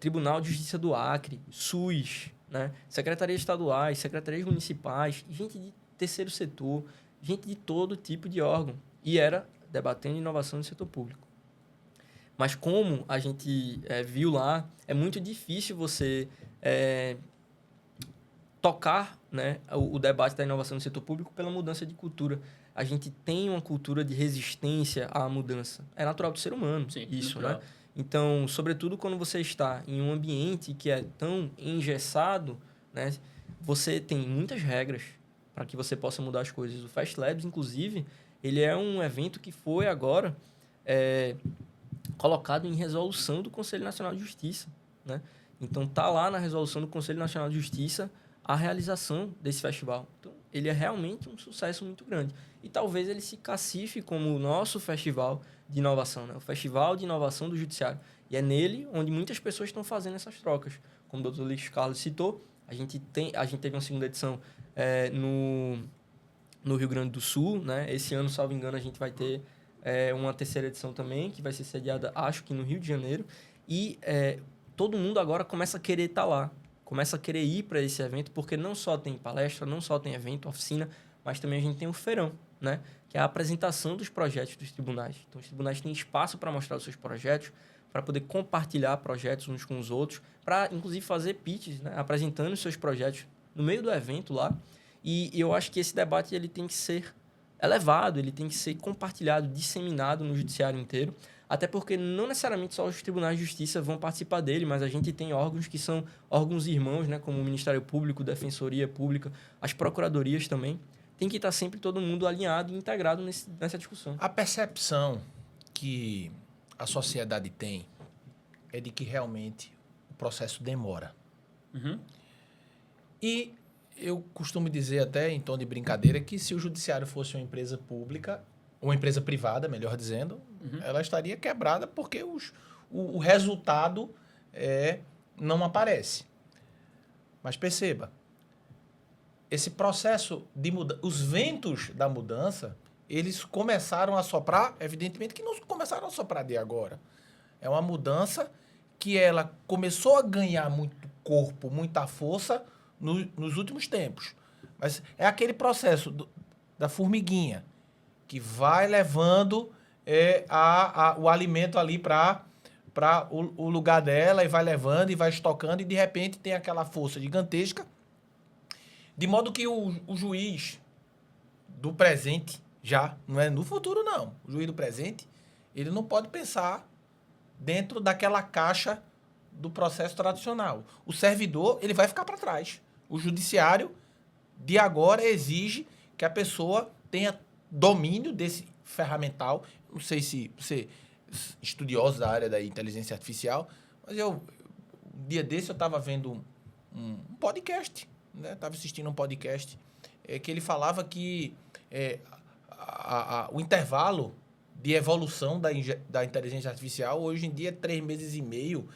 Tribunal de Justiça do Acre, SUS, né? Secretarias estaduais, secretarias municipais, gente de terceiro setor, gente de todo tipo de órgão. E era debatendo inovação no setor público. Mas como a gente viu lá, é muito difícil você tocar, né, o debate da inovação no setor público pela mudança de cultura. A gente tem uma cultura de resistência à mudança. É natural do ser humano. Sim, isso, natural. né? Então, sobretudo quando você está em um ambiente que é tão engessado, né, você tem muitas regras para que você possa mudar as coisas. O Fast Labs, inclusive, ele é um evento que foi agora colocado em resolução do Conselho Nacional de Justiça, né? Então, tá lá na resolução do Conselho Nacional de Justiça a realização desse festival. Então, ele é realmente um sucesso muito grande. E talvez ele se cacife como o nosso festival de inovação, né? O Festival de Inovação do Judiciário. E é nele onde muitas pessoas estão fazendo essas trocas. Como o Dr. Luiz Carlos citou, a gente teve uma segunda edição no Rio Grande do Sul, né? Esse ano, salvo engano, a gente vai ter uma terceira edição também, que vai ser sediada, acho que no Rio de Janeiro. E todo mundo agora começa a querer estar lá. Começa a querer ir para esse evento, porque não só tem palestra, não só tem evento, oficina, mas também a gente tem o feirão, né? Que é a apresentação dos projetos dos tribunais. Então, os tribunais têm espaço para mostrar os seus projetos, para poder compartilhar projetos uns com os outros, para, inclusive, fazer pitches, né? Apresentando os seus projetos no meio do evento lá. E eu acho que esse debate ele tem que ser elevado, ele tem que ser compartilhado, disseminado no judiciário inteiro, até porque não necessariamente só os tribunais de justiça vão participar dele, mas a gente tem órgãos que são órgãos irmãos, né, como o Ministério Público, Defensoria Pública, as procuradorias também. Tem que estar sempre todo mundo alinhado e integrado nessa discussão. A percepção que a sociedade tem é de que realmente o processo demora. Uhum. E eu costumo dizer até em tom de brincadeira que se o judiciário fosse uma empresa pública, uma empresa privada, melhor dizendo, ela estaria quebrada porque o resultado não aparece. Mas perceba, esse processo de mudança, os ventos da mudança, eles começaram a soprar, evidentemente que não começaram a soprar de agora. É uma mudança que ela começou a ganhar muito corpo, muita força nos últimos tempos. Mas é aquele processo da formiguinha que vai levando o alimento ali para o lugar dela e vai levando e vai estocando e de repente tem aquela força gigantesca, de modo que o juiz do presente já, não é no futuro não, o juiz do presente, ele não pode pensar dentro daquela caixa do processo tradicional. O servidor, ele vai ficar para trás. O judiciário de agora exige que a pessoa tenha domínio desse ferramental. Não sei se você é estudioso da área da inteligência artificial, mas um dia desse eu estava vendo um podcast, né? Estava assistindo um podcast que ele falava que o intervalo de evolução da inteligência artificial hoje em dia é 3 meses e meio,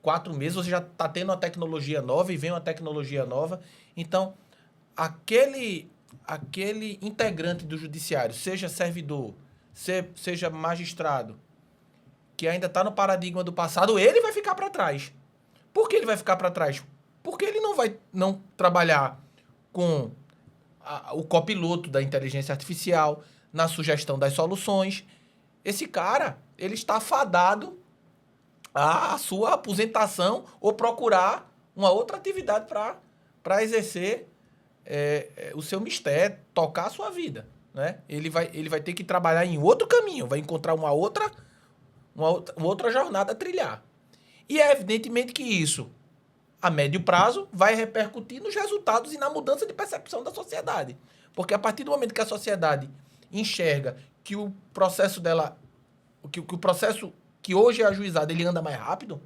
4 meses, você já está tendo uma tecnologia nova e vem uma tecnologia nova. Então, aquele integrante do judiciário, seja servidor, seja magistrado, que ainda está no paradigma do passado, ele vai ficar para trás. Por que ele vai ficar para trás? Porque ele não vai trabalhar com o copiloto da inteligência artificial, na sugestão das soluções. Esse cara, ele está fadado à sua aposentação ou procurar uma outra atividade para exercer o seu mistério, tocar a sua vida, né? Ele vai ter que trabalhar em outro caminho, vai encontrar uma outra jornada a trilhar. E é evidentemente que isso, a médio prazo, vai repercutir nos resultados e na mudança de percepção da sociedade. Porque a partir do momento que a sociedade enxerga que o processo dela, que o processo que hoje é ajuizado, ele anda mais rápido,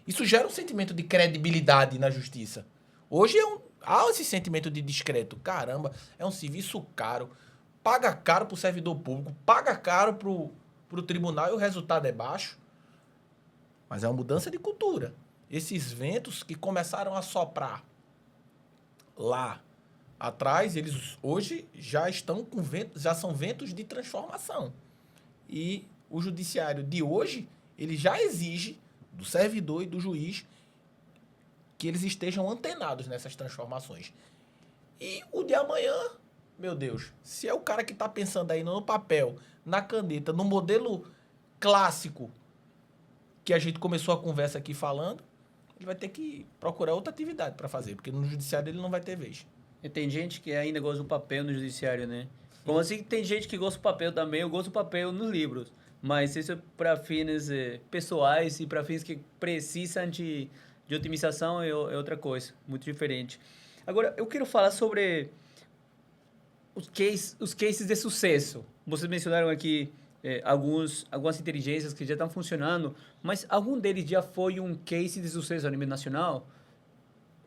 isso gera um sentimento de credibilidade na justiça. Hoje há esse sentimento de discreto. Caramba, é um serviço caro. Paga caro para o servidor público, paga caro para o tribunal e o resultado é baixo. Mas é uma mudança de cultura. Esses ventos que começaram a soprar lá atrás, eles hoje já estão com ventos, já são ventos de transformação. E o judiciário de hoje, ele já exige do servidor e do juiz que eles estejam antenados nessas transformações. E o de amanhã meu Deus, se é o cara que está pensando aí no papel, na caneta, no modelo clássico que a gente começou a conversa aqui falando, ele vai ter que procurar outra atividade para fazer, porque no judiciário ele não vai ter vez. E tem gente que ainda gosta do papel no judiciário, né? Como assim tem gente que gosta do papel também, eu gosto do papel nos livros. Mas isso é para fins pessoais e para fins que precisam de otimização é outra coisa, muito diferente. Agora, eu quero falar sobre os cases de sucesso. Vocês mencionaram aqui algumas inteligências que já estão funcionando, mas algum deles já foi um case de sucesso a nível nacional?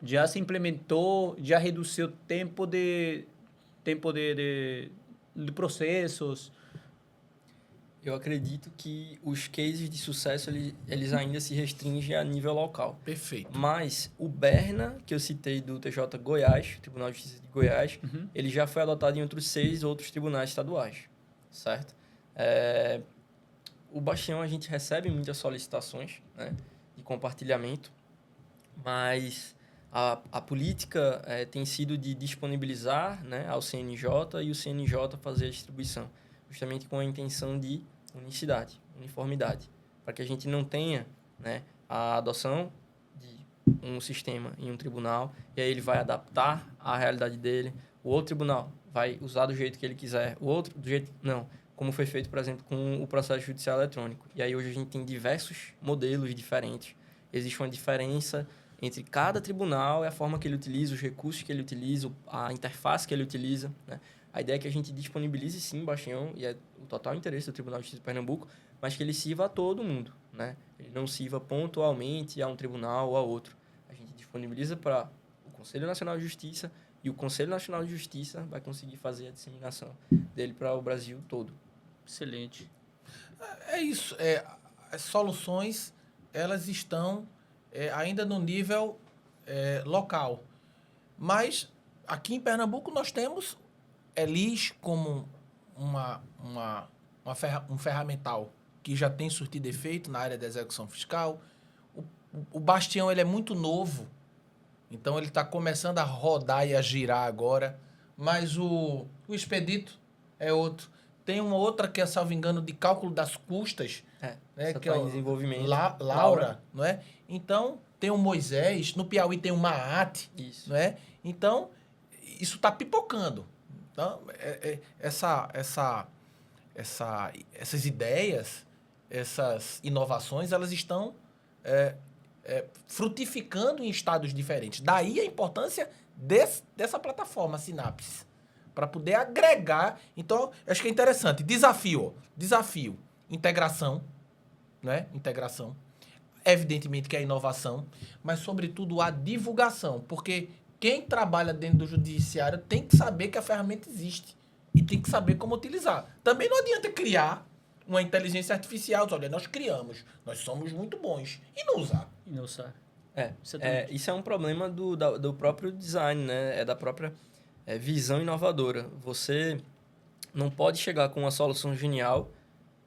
Já se implementou, já reduziu o tempo de processos? Eu acredito que os cases de sucesso, eles ainda se restringem a nível local. Perfeito. Mas o Berna, que eu citei do TJ Goiás, Tribunal de Justiça de Goiás, ele já foi adotado em outros 6 outros tribunais estaduais, certo? O Bastião, a gente recebe muitas solicitações, né, de compartilhamento, mas a política tem sido de disponibilizar, né, ao CNJ e o CNJ fazer a distribuição, justamente com a intenção de unicidade, uniformidade, para que a gente não tenha, né, a adoção de um sistema em um tribunal e aí ele vai adaptar à realidade dele, o outro tribunal vai usar do jeito que ele quiser, o outro do jeito... Não, como foi feito, por exemplo, com o processo judicial eletrônico. E aí hoje a gente tem diversos modelos diferentes, existe uma diferença entre cada tribunal e a forma que ele utiliza, os recursos que ele utiliza, a interface que ele utiliza, né? A ideia é que a gente disponibilize, sim, Bastião, e é o total interesse do Tribunal de Justiça de Pernambuco, mas que ele sirva a todo mundo, né? Ele não sirva pontualmente a um tribunal ou a outro. A gente disponibiliza para o Conselho Nacional de Justiça e o Conselho Nacional de Justiça vai conseguir fazer a disseminação dele para o Brasil todo. Excelente. É isso. As soluções, elas estão ainda no nível local. Mas aqui em Pernambuco nós temos Elis como um ferramental que já tem surtido efeito na área da execução fiscal. O Bastião ele é muito novo, então ele está começando a rodar e a girar agora. Mas o Expedito é outro. Tem uma outra que é, salvo engano, de cálculo das custas. Né, que tá em desenvolvimento. Laura, não é? Então, tem o Moisés, no Piauí tem o Maat. Isso. Não é? Então, isso está pipocando. Então, essas ideias, essas inovações, elas estão frutificando em estados diferentes. Daí a importância dessa plataforma Sinapse, para poder agregar. Então, acho que é interessante. Desafio. Integração, né? Integração. Evidentemente que é inovação, mas, sobretudo, a divulgação. Porque quem trabalha dentro do judiciário tem que saber que a ferramenta existe e tem que saber como utilizar. Também não adianta criar uma inteligência artificial. Olha, nós criamos, nós somos muito bons. E não usar. E não usar. Isso é um problema do próprio design, né? É da própria visão inovadora. Você não pode chegar com uma solução genial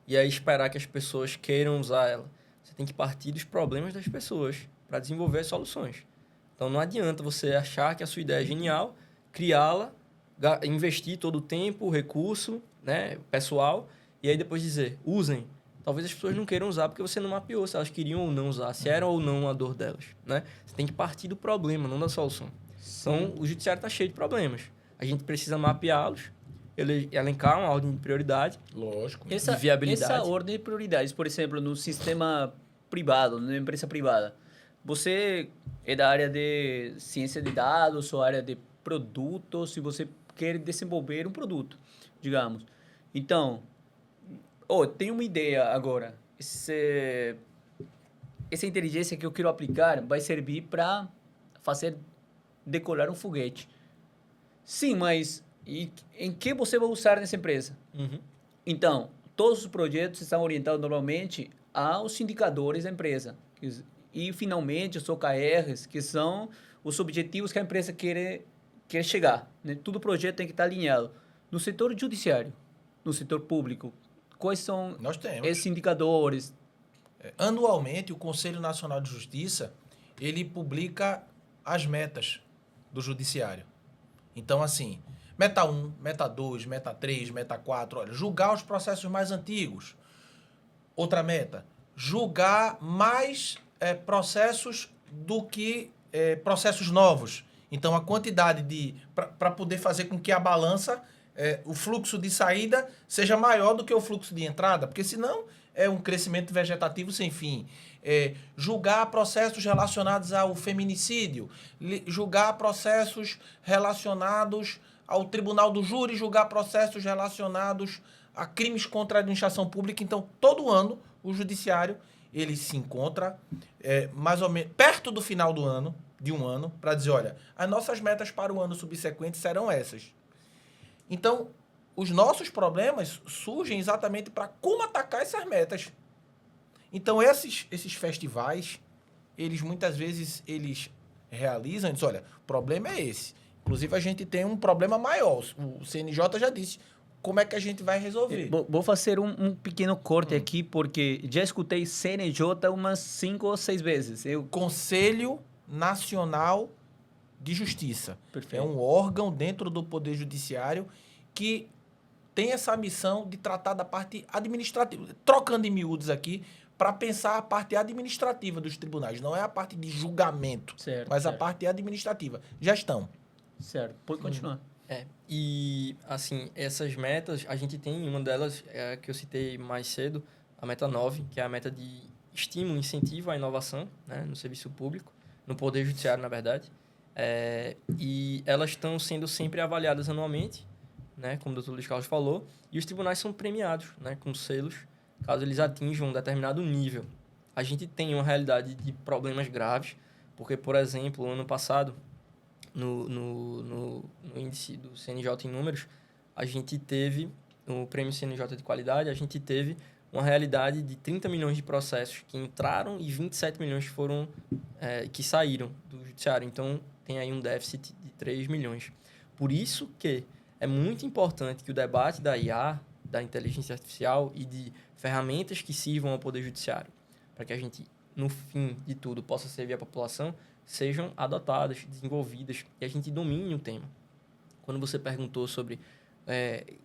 e aí esperar que as pessoas queiram usar ela. Você tem que partir dos problemas das pessoas para desenvolver as soluções. Então, não adianta você achar que a sua ideia é genial, criá-la, investir todo o tempo, o recurso, né, pessoal, e aí depois dizer, usem. Talvez as pessoas não queiram usar porque você não mapeou se elas queriam ou não usar, se era ou não a dor delas, né? Você tem que partir do problema, não da solução. Então, o judiciário está cheio de problemas. A gente precisa mapeá-los, elencar uma ordem de prioridade. Lógico. De viabilidade. Essa ordem de prioridades, por exemplo, no sistema privado, na empresa privada, você é da área de ciência de dados ou área de produtos, se você quer desenvolver um produto, digamos. Então, tenho uma ideia agora. Essa inteligência que eu quero aplicar vai servir para fazer decolar um foguete. Sim, mas em que você vai usar nessa empresa? Uhum. Então, todos os projetos estão orientados normalmente aos indicadores da empresa. E, finalmente, os OKRs, que são os objetivos que a empresa quer chegar. Né? Todo projeto tem que estar alinhado. No setor judiciário, no setor público, quais são esses indicadores? Anualmente, o Conselho Nacional de Justiça, ele publica as metas do judiciário. Então, assim, Meta 1, Meta 2, Meta 3, Meta 4. Olha, julgar os processos mais antigos. Outra meta, julgar mais processos do que processos novos. Então, a quantidade de... Para poder fazer com que a balança, o fluxo de saída, seja maior do que o fluxo de entrada, porque senão é um crescimento vegetativo sem fim. Julgar processos relacionados ao feminicídio, julgar processos relacionados ao tribunal do júri, julgar processos relacionados a crimes contra a administração pública. Então, todo ano, o judiciário ele se encontra mais ou menos perto do final do ano, de um ano, para dizer, olha, as nossas metas para o ano subsequente serão essas. Então, os nossos problemas surgem exatamente para como atacar essas metas. Então, esses festivais, eles muitas vezes eles realizam, dizem, olha, o problema é esse. Inclusive, a gente tem um problema maior. O CNJ já disse como é que a gente vai resolver. Vou fazer um pequeno corte aqui, porque já escutei CNJ umas 5 ou 6 vezes. Conselho Nacional de Justiça. Perfeito. É um órgão dentro do Poder Judiciário que tem essa missão de tratar da parte administrativa. Trocando em miúdos aqui, para pensar a parte administrativa dos tribunais. Não é a parte de julgamento, mas a parte administrativa. Gestão. Certo. Pode continuar. E, assim, essas metas, a gente tem uma delas, que eu citei mais cedo, a meta 9, que é a meta de estímulo e incentivo à inovação, né, no serviço público, no Poder Judiciário, na verdade. E elas estão sendo sempre avaliadas anualmente, né, como o Dr. Luiz Carlos falou, e os tribunais são premiados, né, com selos, caso eles atinjam um determinado nível. A gente tem uma realidade de problemas graves, porque, por exemplo, ano passado, no índice do CNJ em números, a gente teve, no prêmio CNJ de qualidade, a gente teve uma realidade de 30 milhões de processos que entraram e 27 milhões que saíram do judiciário. Então, tem aí um déficit de 3 milhões. Por isso que é muito importante que o debate da IA, da inteligência artificial e de ferramentas que sirvam ao Poder Judiciário, para que a gente, no fim de tudo, possa servir a população, sejam adotadas, desenvolvidas e a gente domine o tema. Quando você perguntou sobre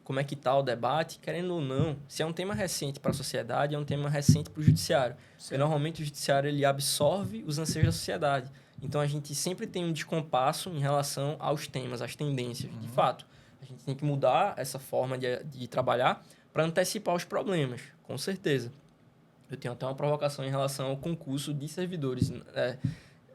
como é que está o debate, querendo ou não, se é um tema recente para a sociedade, é um tema recente para o judiciário. Porque normalmente o judiciário ele absorve os anseios da sociedade. Então a gente sempre tem um descompasso em relação aos temas, às tendências. De fato, a gente tem que mudar essa forma de trabalhar para antecipar os problemas, com certeza. Eu tenho até uma provocação em relação ao concurso de servidores.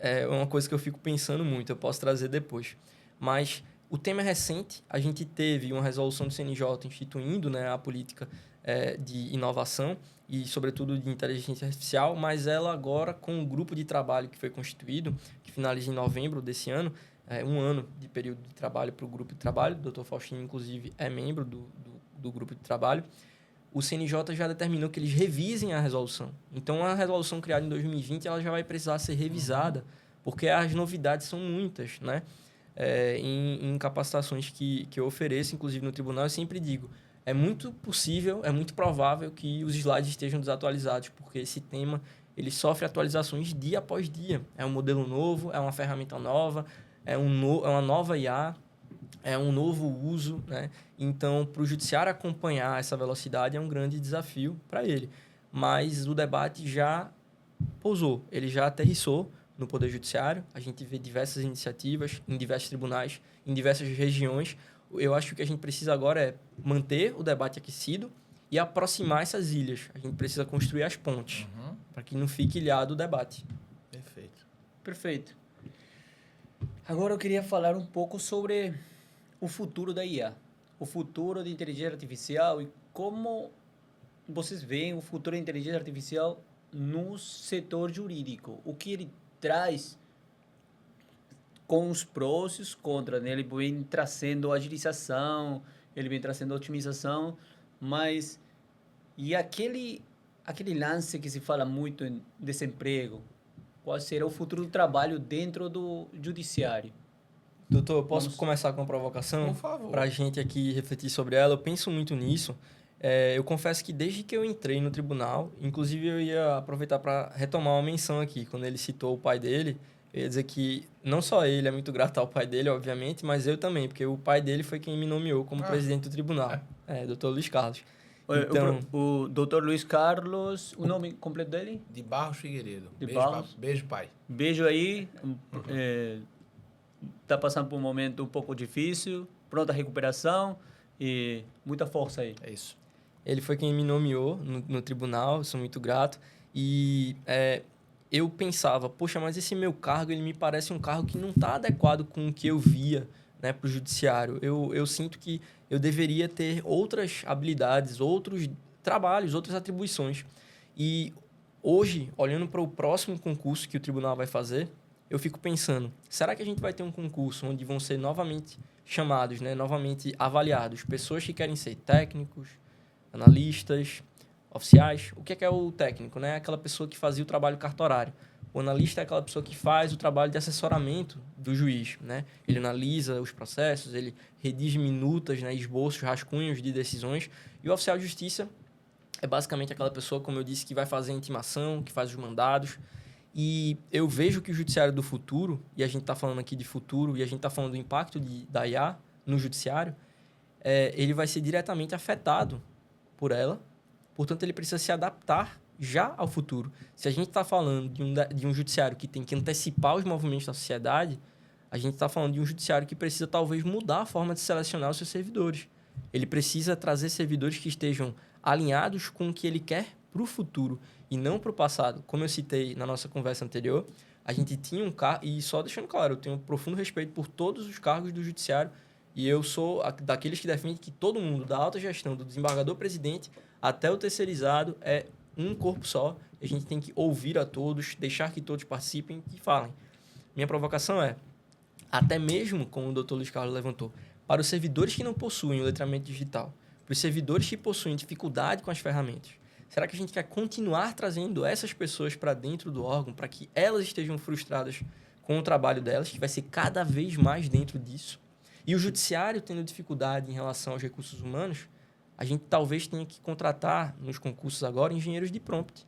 É uma coisa que eu fico pensando muito, eu posso trazer depois. Mas o tema é recente, a gente teve uma resolução do CNJ instituindo, né, a política de inovação e, sobretudo, de inteligência artificial, mas ela agora, com um grupo de trabalho que foi constituído, que finaliza em novembro desse ano, um ano de período de trabalho para o grupo de trabalho, o Dr. Faustino, inclusive, é membro do grupo de trabalho, o CNJ já determinou que eles revisem a resolução. Então, a resolução criada em 2020 ela já vai precisar ser revisada, porque as novidades são muitas, né? Em capacitações que eu ofereço, inclusive no tribunal, eu sempre digo, é muito possível, é muito provável que os slides estejam desatualizados, porque esse tema ele sofre atualizações dia após dia. É um modelo novo, é uma ferramenta nova, é uma nova IA, é um novo uso, né? Então, para o judiciário acompanhar essa velocidade é um grande desafio para ele. Mas o debate já pousou, ele já aterrissou no Poder Judiciário. A gente vê diversas iniciativas em diversos tribunais, em diversas regiões. Eu acho que o que a gente precisa agora é manter o debate aquecido e aproximar essas ilhas. A gente precisa construir as pontes para que não fique ilhado o debate. Perfeito. Agora eu queria falar um pouco sobre o futuro da IA, o futuro da inteligência artificial e como vocês veem o futuro da inteligência artificial no setor jurídico. O que ele traz com os prós e os contras, né? Ele vem trazendo agilização, ele vem trazendo otimização, mas e aquele lance que se fala muito em desemprego, qual será o futuro do trabalho dentro do judiciário? Doutor, eu posso começar com uma provocação? Por favor. Para a gente aqui refletir sobre ela. Eu penso muito nisso. Eu confesso que desde que eu entrei no tribunal, inclusive eu ia aproveitar para retomar uma menção aqui. Quando ele citou o pai dele, Eu ia dizer que não só ele é muito grato ao pai dele, obviamente, mas eu também, porque o pai dele foi quem me nomeou como presidente do tribunal. Dr. Luiz Carlos. Então, O Dr. Luiz Carlos, o nome completo dele? De Barros Figueiredo. De Beijo, Barros. Beijo, pai. Beijo aí. Tá passando por um momento um pouco difícil, pronta recuperação e muita força aí. É isso. ele foi quem me nomeou no tribunal, eu sou muito grato. E eu pensava, poxa, mas esse meu cargo, ele me parece um cargo que não está adequado com o que eu via, né, para o judiciário. Eu sinto que eu deveria ter outras habilidades, outros trabalhos, outras atribuições. E hoje, olhando para o próximo concurso que o tribunal vai fazer, eu fico pensando, será que a gente vai ter um concurso onde vão ser novamente chamados, né, novamente avaliados, pessoas que querem ser técnicos, analistas, oficiais? O que é o técnico, né? Aquela pessoa que fazia o trabalho cartorário. O analista é aquela pessoa que faz o trabalho de assessoramento do juiz, né? Ele analisa os processos, ele redige minutas, né, esboços, rascunhos de decisões. E o oficial de justiça é basicamente aquela pessoa, como eu disse, que vai fazer a intimação, que faz os mandados. E eu vejo que o judiciário do futuro, e a gente está falando aqui de futuro, e a gente está falando do impacto da IA no judiciário, ele vai ser diretamente afetado por ela. Portanto, ele precisa se adaptar já ao futuro. Se a gente está falando de um judiciário que tem que antecipar os movimentos da sociedade, a gente está falando de um judiciário que precisa talvez mudar a forma de selecionar os seus servidores. Ele precisa trazer servidores que estejam alinhados com o que ele quer para o futuro e não para o passado. Como eu citei na nossa conversa anterior, a gente tinha um cargo, e só deixando claro, eu tenho um profundo respeito por todos os cargos do judiciário, e eu sou daqueles que defendem que todo mundo, da alta gestão, do desembargador-presidente até o terceirizado, é um corpo só. A gente tem que ouvir a todos, deixar que todos participem e falem. Minha provocação é, até mesmo, como o Dr. Luiz Carlos levantou, para os servidores que não possuem o letramento digital, para os servidores que possuem dificuldade com as ferramentas, será que a gente quer continuar trazendo essas pessoas para dentro do órgão, para que elas estejam frustradas com o trabalho delas, que vai ser cada vez mais dentro disso? E o judiciário tendo dificuldade em relação aos recursos humanos, a gente talvez tenha que contratar nos concursos agora engenheiros de prompt,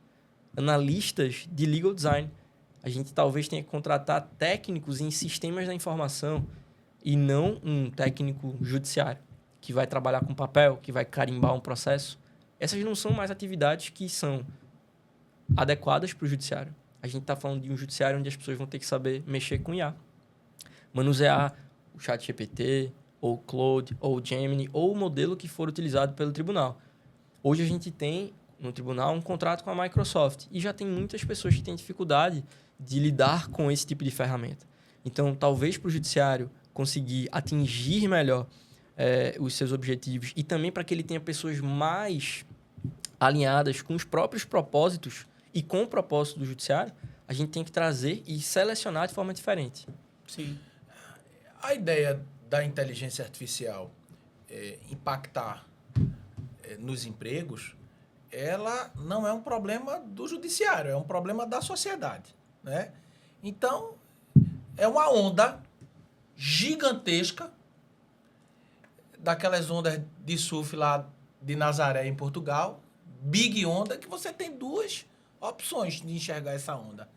analistas de legal design. A gente talvez tenha que contratar técnicos em sistemas da informação e não um técnico judiciário que vai trabalhar com papel, que vai carimbar um processo. Essas não são mais atividades que são adequadas para o judiciário. A gente está falando de um judiciário onde as pessoas vão ter que saber mexer com IA, manusear o ChatGPT, ou Claude, ou Gemini, ou o modelo que for utilizado pelo tribunal. Hoje a gente tem no tribunal um contrato com a Microsoft e já tem muitas pessoas que têm dificuldade de lidar com esse tipo de ferramenta. Então, talvez para o judiciário conseguir atingir melhor os seus objetivos e também para que ele tenha pessoas mais alinhadas com os próprios propósitos e com o propósito do judiciário, a gente tem que trazer e selecionar de forma diferente. Sim. A ideia da inteligência artificial impactar nos empregos, ela não é um problema do judiciário, é um problema da sociedade, né? Então, é uma onda gigantesca, daquelas ondas de surf lá de Nazaré, em Portugal, big onda, que você tem duas opções de enxergar essa onda.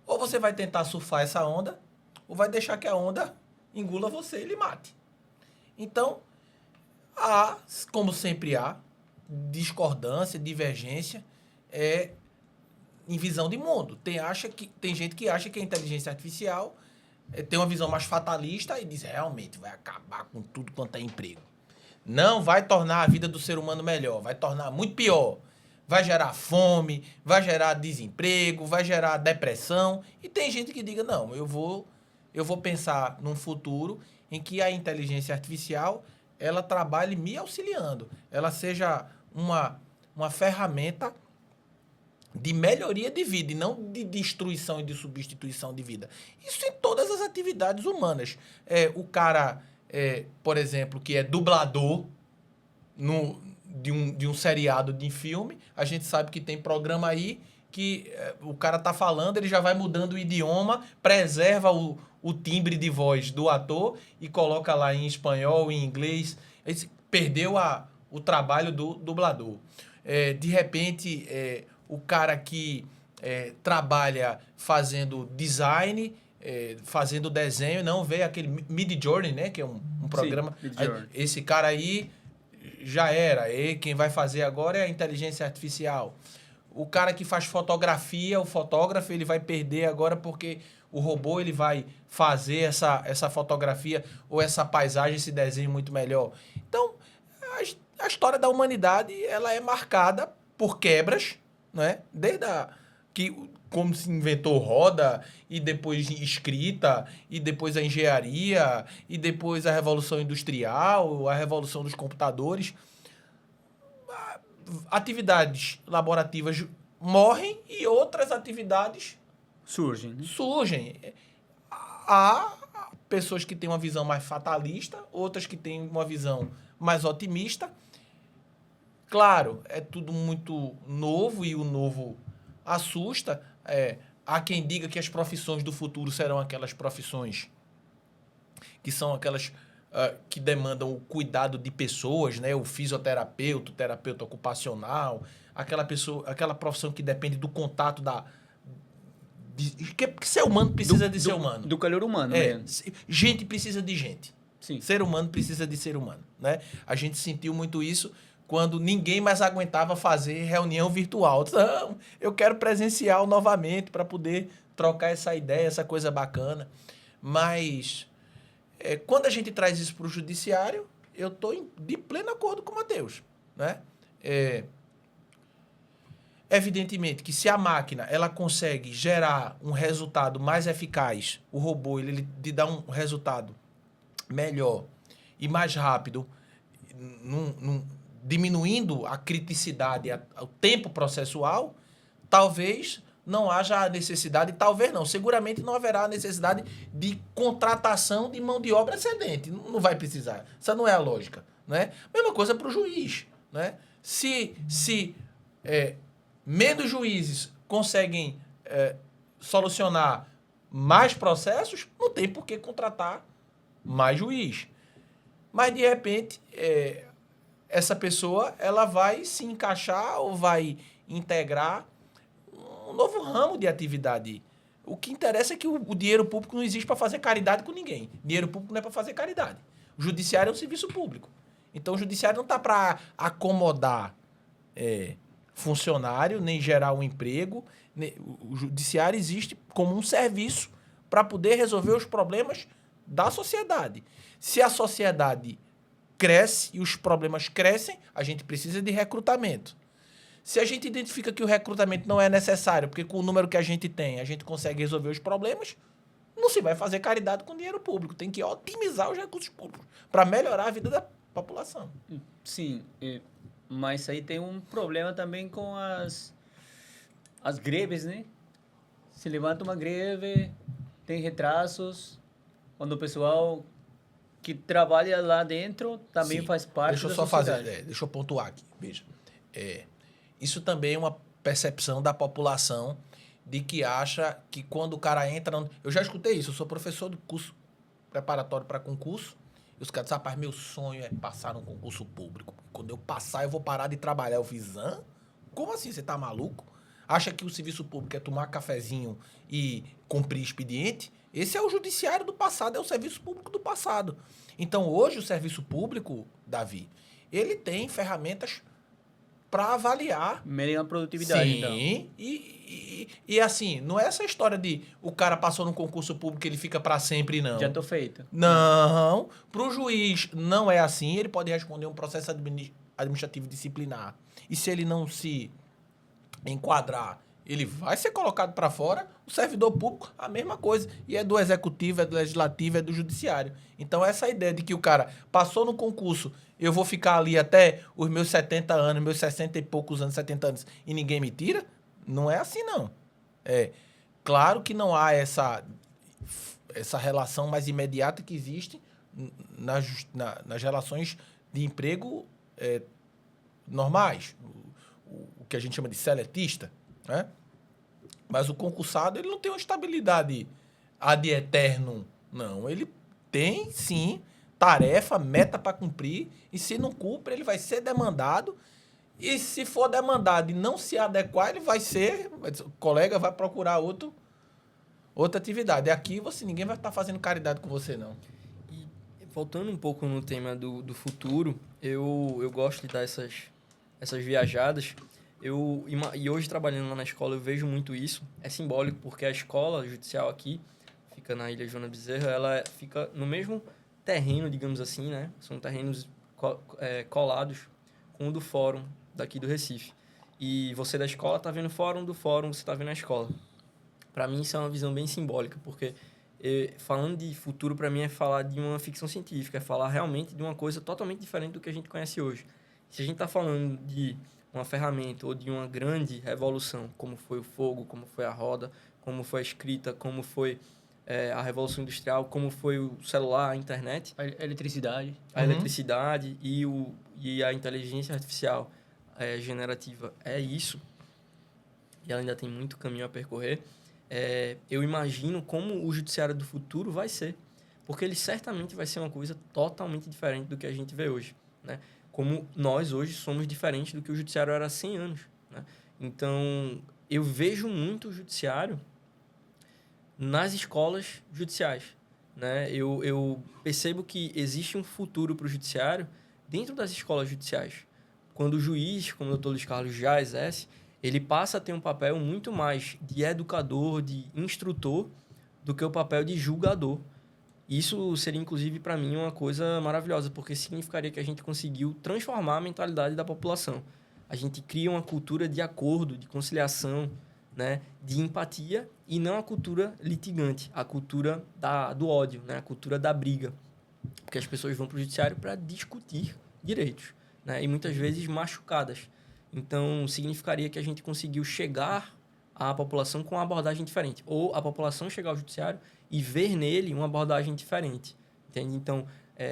Ou você vai tentar surfar essa onda, ou vai deixar que a onda engula você e lhe mate. Então, há, como sempre há, discordância, divergência em visão de mundo. Tem gente que acha que a inteligência artificial tem uma visão mais fatalista e diz, realmente, vai acabar com tudo quanto é emprego. Não vai tornar a vida do ser humano melhor, vai tornar muito pior. Vai gerar fome, vai gerar desemprego, vai gerar depressão. E tem gente que diga, não, eu vou pensar num futuro em que a inteligência artificial ela trabalhe me auxiliando, ela seja uma ferramenta de melhoria de vida e não de destruição e de substituição de vida. Isso em todas as atividades humanas. O cara, por exemplo, que é dublador de um seriado de filme, a gente sabe que tem programa aí que o cara tá falando, ele já vai mudando o idioma, preserva o timbre de voz do ator e coloca lá em espanhol, em inglês. Ele perdeu o trabalho do dublador. De repente, o cara que trabalha fazendo design, fazendo desenho, não vê aquele Midjourney, né? Que é um programa. Sim, Midjourney. Esse cara aí já era. E quem vai fazer agora é a inteligência artificial. O cara que faz fotografia, o fotógrafo, ele vai perder agora porque o robô ele vai fazer essa fotografia ou essa paisagem, esse desenho muito melhor. Então, a história da humanidade ela é marcada por quebras, né? Desde como se inventou roda, e depois escrita, e depois a engenharia, e depois a Revolução Industrial, a Revolução dos computadores. Atividades laborativas morrem e outras atividades Surgem, né? surgem. Há pessoas que têm uma visão mais fatalista, outras que têm uma visão mais otimista. Claro, é tudo muito novo e o novo assusta. Há quem diga que as profissões do futuro serão aquelas profissões que são aquelas que demandam o cuidado de pessoas, né? O fisioterapeuta, o terapeuta ocupacional, aquela profissão que depende do contato que ser humano precisa de ser humano. Do calor humano mesmo. Gente precisa de gente. Sim. Ser humano precisa de ser humano, né? A gente sentiu muito isso quando ninguém mais aguentava fazer reunião virtual. Não, eu quero presencial novamente para poder trocar essa ideia, essa coisa bacana. Mas quando a gente traz isso para o judiciário, eu estou de pleno acordo com o Matheus, né? Evidentemente que se a máquina ela consegue gerar um resultado mais eficaz, o robô ele dá um resultado melhor e mais rápido, diminuindo a criticidade, o tempo processual, talvez não haja a necessidade, talvez não, seguramente não haverá a necessidade de contratação de mão de obra excedente. Não vai precisar. Essa não é a lógica, né? Mesma coisa para o juiz, né? Se menos juízes conseguem solucionar mais processos, não tem por que contratar mais juiz. Mas, de repente, essa pessoa ela vai se encaixar ou vai integrar um novo ramo de atividade. O que interessa é que o dinheiro público não existe para fazer caridade com ninguém. Dinheiro público não é para fazer caridade. O judiciário é um serviço público. Então, o judiciário não está para acomodar funcionário, nem gerar um emprego. O judiciário existe como um serviço para poder resolver os problemas da sociedade. Se a sociedade cresce e os problemas crescem, a gente precisa de recrutamento. Se a gente identifica que o recrutamento não é necessário, porque com o número que a gente tem, a gente consegue resolver os problemas, não se vai fazer caridade com dinheiro público. Tem que otimizar os recursos públicos para melhorar a vida da população. Sim, mas aí tem um problema também com as greves, né? Se levanta uma greve, tem retrasos, quando o pessoal que trabalha lá dentro também Sim. faz parte Deixa eu da só sociedade. deixa eu pontuar aqui. Veja. Isso também é uma percepção da população de que acha que quando o cara entra... Eu já escutei isso. Eu sou professor de curso preparatório para concurso. E os caras dizem, rapaz, meu sonho é passar num concurso público. Quando eu passar, eu vou parar de trabalhar. Eu fiz, como assim? Você tá maluco? Acha que o serviço público é tomar cafezinho e cumprir expediente? Esse é o judiciário do passado, é o serviço público do passado. Então, hoje, o serviço público, Davi, ele tem ferramentas para avaliar. Melhor a produtividade, Sim, então. E assim, não é essa história de o cara passou num concurso público ele fica para sempre, não. Já tô feito. Não. Para o juiz, não é assim. Ele pode responder um processo administrativo disciplinar. E se ele não se enquadrar, ele vai ser colocado para fora. O servidor público, a mesma coisa. E é do executivo, é do legislativo, é do judiciário. Então, essa ideia de que o cara passou no concurso, eu vou ficar ali até os meus 70 anos, meus 60 e poucos anos, 70 anos, e ninguém me tira, não é assim, não. Claro que não há essa relação mais imediata que existe nas relações de emprego normais. O que a gente chama de seletista, né? Mas o concursado, ele não tem uma estabilidade ad eternum, não. Ele tem, sim, tarefa, meta para cumprir, e se não cumpre, ele vai ser demandado, e se for demandado e não se adequar, ele vai ser, o colega vai procurar outro outra atividade. Aqui ninguém vai estar fazendo caridade com você, não. E voltando um pouco no tema do futuro, eu gosto de dar essas viajadas. E hoje, trabalhando lá na escola, eu vejo muito isso. É simbólico, porque a escola judicial aqui, fica na Ilha Joana Bezerra, ela fica no mesmo terreno, digamos assim, né? São terrenos colados com o do fórum daqui do Recife. E você da escola está vendo o fórum, do fórum você está vendo a escola. Para mim, isso é uma visão bem simbólica, porque falando de futuro, para mim, é falar de uma ficção científica, é falar realmente de uma coisa totalmente diferente do que a gente conhece hoje. Se a gente está falando de uma ferramenta ou de uma grande revolução, como foi o fogo, como foi a roda, como foi a escrita, como foi a Revolução Industrial, como foi o celular, a internet. A eletricidade. A eletricidade e a inteligência artificial generativa é isso. E ela ainda tem muito caminho a percorrer. Eu imagino como o judiciário do futuro vai ser. Porque ele certamente vai ser uma coisa totalmente diferente do que a gente vê hoje, né? Como nós hoje somos diferentes do que o judiciário era há 100 anos, né? Então, eu vejo muito o judiciário nas escolas judiciais, né? Eu percebo que existe um futuro para o judiciário dentro das escolas judiciais. Quando o juiz, como o Dr. Luiz Carlos já exerce, ele passa a ter um papel muito mais de educador, de instrutor, do que o papel de julgador. Isso seria, inclusive, para mim, uma coisa maravilhosa, porque significaria que a gente conseguiu transformar a mentalidade da população. A gente cria uma cultura de acordo, de conciliação, né, de empatia, e não a cultura litigante, a cultura do ódio, né, a cultura da briga. Porque as pessoas vão para o judiciário para discutir direitos, né, e muitas vezes machucadas. Então, significaria que a gente conseguiu chegar à população com uma abordagem diferente. Ou a população chegar ao judiciário e ver nele uma abordagem diferente. Entende? Então,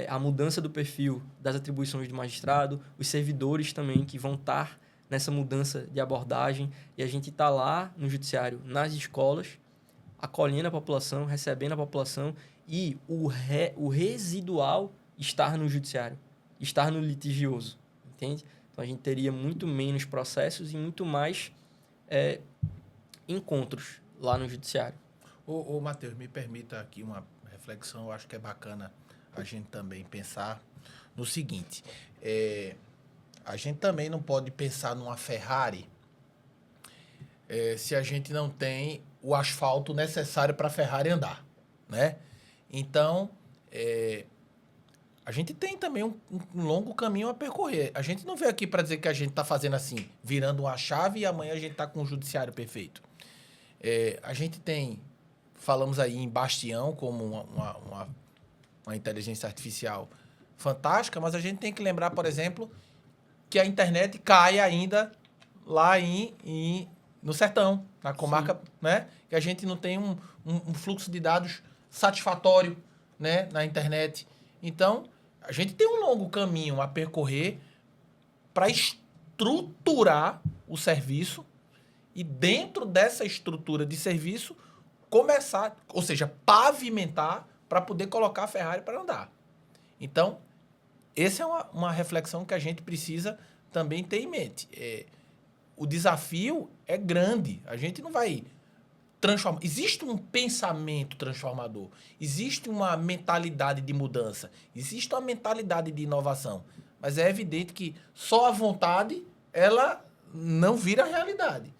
a mudança do perfil das atribuições do magistrado, os servidores também que vão estar nessa mudança de abordagem, e a gente está lá no judiciário, nas escolas, acolhendo a população, recebendo a população, e o residual estar no judiciário, estar no litigioso. Entende? Então, a gente teria muito menos processos e muito mais encontros lá no judiciário. Ô, Matheus, me permita aqui uma reflexão, eu acho que é bacana a gente também pensar no seguinte, a gente também não pode pensar numa Ferrari se a gente não tem o asfalto necessário para a Ferrari andar, né? Então, a gente tem também um longo caminho a percorrer. A gente não veio aqui para dizer que a gente está fazendo assim, virando uma chave e amanhã a gente está com um judiciário perfeito. A gente tem, falamos aí em Bastião como uma inteligência artificial fantástica, mas a gente tem que lembrar, por exemplo, que a internet cai ainda lá no sertão, na comarca, né? Que a gente não tem um fluxo de dados satisfatório, né, na internet. Então, a gente tem um longo caminho a percorrer para estruturar o serviço e dentro dessa estrutura de serviço começar, ou seja, pavimentar para poder colocar a Ferrari para andar. Então, essa é uma reflexão que a gente precisa também ter em mente. O desafio é grande. A gente não vai transformar. Existe um pensamento transformador. Existe uma mentalidade de mudança. Existe uma mentalidade de inovação. Mas é evidente que só a vontade, ela não vira realidade.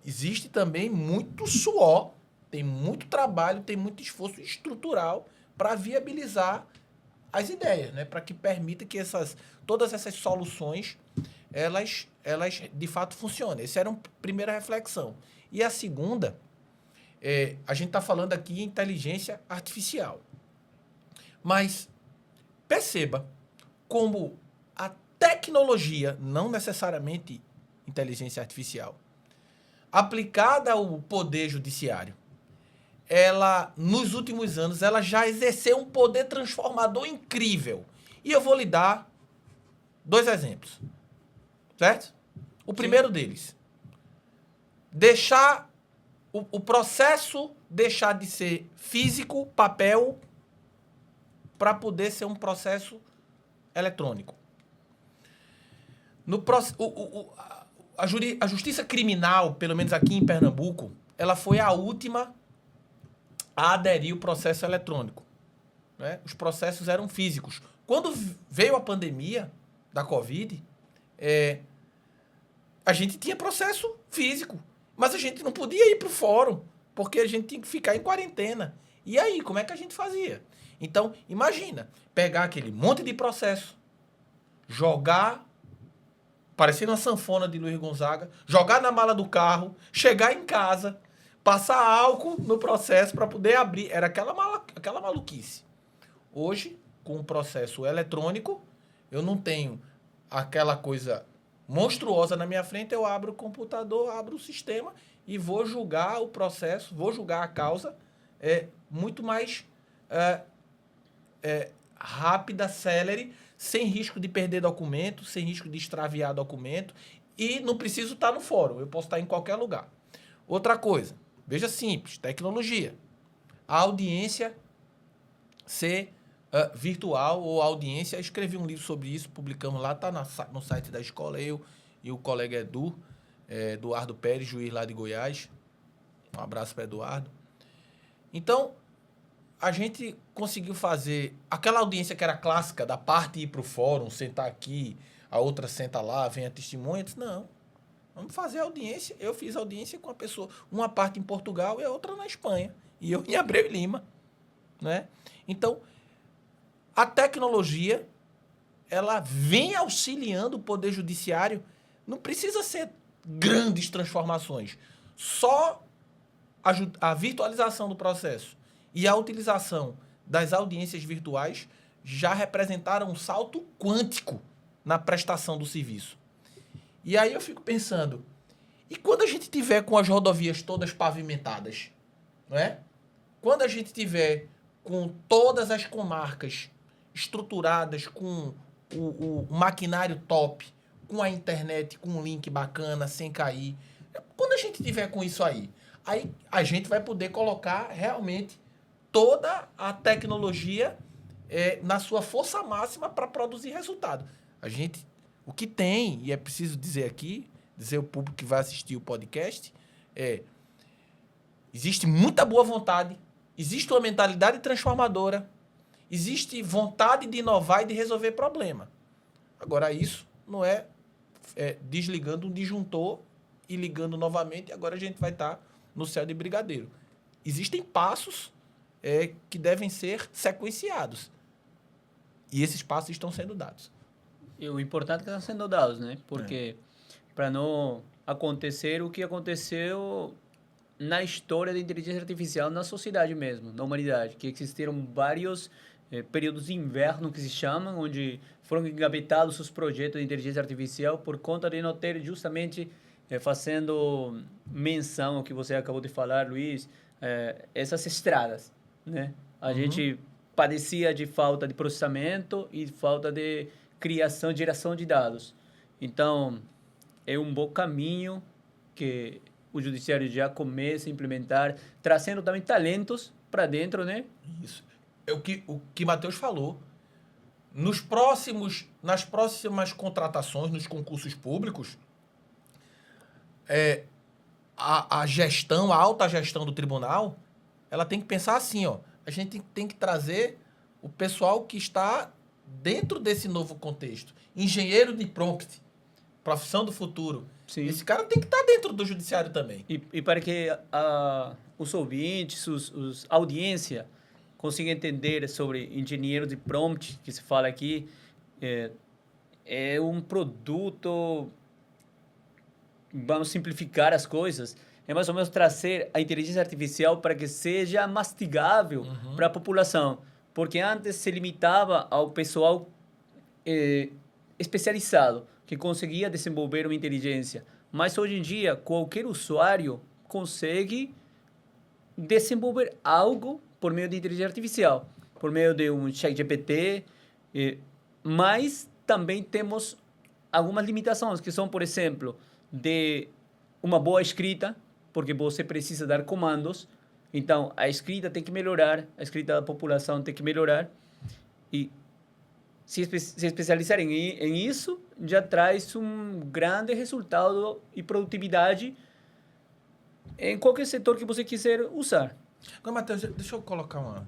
Existe também muito suor, tem muito trabalho, tem muito esforço estrutural para viabilizar as ideias, né? Para que permita que todas essas soluções elas de fato funcionem. Essa era uma primeira reflexão. E a segunda, a gente está falando aqui em inteligência artificial. Mas perceba como a tecnologia, não necessariamente inteligência artificial, aplicada ao poder judiciário, ela, nos últimos anos, ela já exerceu um poder transformador incrível. E eu vou lhe dar 2 exemplos. Certo? O primeiro deles, deixar o processo deixar de ser físico, papel, para poder ser um processo eletrônico. A justiça criminal, pelo menos aqui em Pernambuco, ela foi a última a aderir o processo eletrônico. Né? Os processos eram físicos. Quando veio a pandemia da Covid, a gente tinha processo físico, mas a gente não podia ir para o fórum, porque a gente tinha que ficar em quarentena. E aí, como é que a gente fazia? Então, imagina, pegar aquele monte de processo, jogar, parecendo uma sanfona de Luiz Gonzaga, jogar na mala do carro, chegar em casa, passar álcool no processo para poder abrir. Era aquela maluquice. Hoje, com o processo eletrônico, eu não tenho aquela coisa monstruosa na minha frente, eu abro o computador, abro o sistema e vou julgar o processo, vou julgar a causa muito mais rápida, célere, sem risco de perder documento, sem risco de extraviar documento, e não preciso estar no fórum, eu posso estar em qualquer lugar. Outra coisa, veja simples, tecnologia. A audiência ser virtual ou audiência, eu escrevi um livro sobre isso, publicamos lá, está no site da escola, eu e o colega Eduardo Pérez, juiz lá de Goiás. Um abraço para Eduardo. Então, a gente conseguiu fazer aquela audiência que era clássica, da parte ir para o fórum, sentar aqui, a outra senta lá, vem a testemunha. Eu disse, não, vamos fazer audiência. Eu fiz audiência com a pessoa, uma parte em Portugal e a outra na Espanha. E eu em Abreu e Lima. Né? Então, a tecnologia, ela vem auxiliando o Poder Judiciário. Não precisa ser grandes transformações. Só a virtualização do processo e a utilização das audiências virtuais já representaram um salto quântico na prestação do serviço. E aí eu fico pensando, e quando a gente tiver com as rodovias todas pavimentadas, não é? Quando a gente tiver com todas as comarcas estruturadas, com o maquinário top, com a internet, com um link bacana, sem cair, quando a gente tiver com isso aí a gente vai poder colocar realmente toda a tecnologia na sua força máxima para produzir resultado. O que tem, e é preciso dizer aqui, dizer ao público que vai assistir o podcast, existe muita boa vontade, existe uma mentalidade transformadora, existe vontade de inovar e de resolver problema. Agora, isso não é desligando um disjuntor e ligando novamente, e agora a gente vai estar no céu de brigadeiro. Existem passos que devem ser sequenciados. E esses passos estão sendo dados. E o importante é que estão sendo dados, né? Porque para não acontecer o que aconteceu na história da inteligência artificial na sociedade mesmo, na humanidade, que existiram vários períodos de inverno que se chamam, onde foram engavetados os projetos de inteligência artificial por conta de não ter justamente fazendo menção ao que você acabou de falar, Luiz, essas estradas, né? A gente padecia de falta de processamento e falta de criação e geração de dados. Então, é um bom caminho que o judiciário já começa a implementar, trazendo também talentos para dentro, né? Isso. O que Matheus falou. Nas próximas contratações, nos concursos públicos, a gestão, a alta gestão do tribunal, ela tem que pensar assim, ó, a gente tem que trazer o pessoal que está dentro desse novo contexto. Engenheiro de prompt, profissão do futuro. Sim. Esse cara tem que estar dentro do judiciário também. E para que os ouvintes, a audiência, consigam entender sobre engenheiro de prompt, que se fala aqui, é um produto, vamos simplificar as coisas, é mais ou menos trazer a inteligência artificial para que seja mastigável para a população. Porque antes se limitava ao pessoal especializado, que conseguia desenvolver uma inteligência. Mas hoje em dia, qualquer usuário consegue desenvolver algo por meio de inteligência artificial, por meio de um ChatGPT, mas também temos algumas limitações, que são, por exemplo, de uma boa escrita, porque você precisa dar comandos. Então, a escrita tem que melhorar, a escrita da população tem que melhorar. E se especializar em isso, já traz um grande resultado e produtividade em qualquer setor que você quiser usar. Agora, Matheus, deixa eu colocar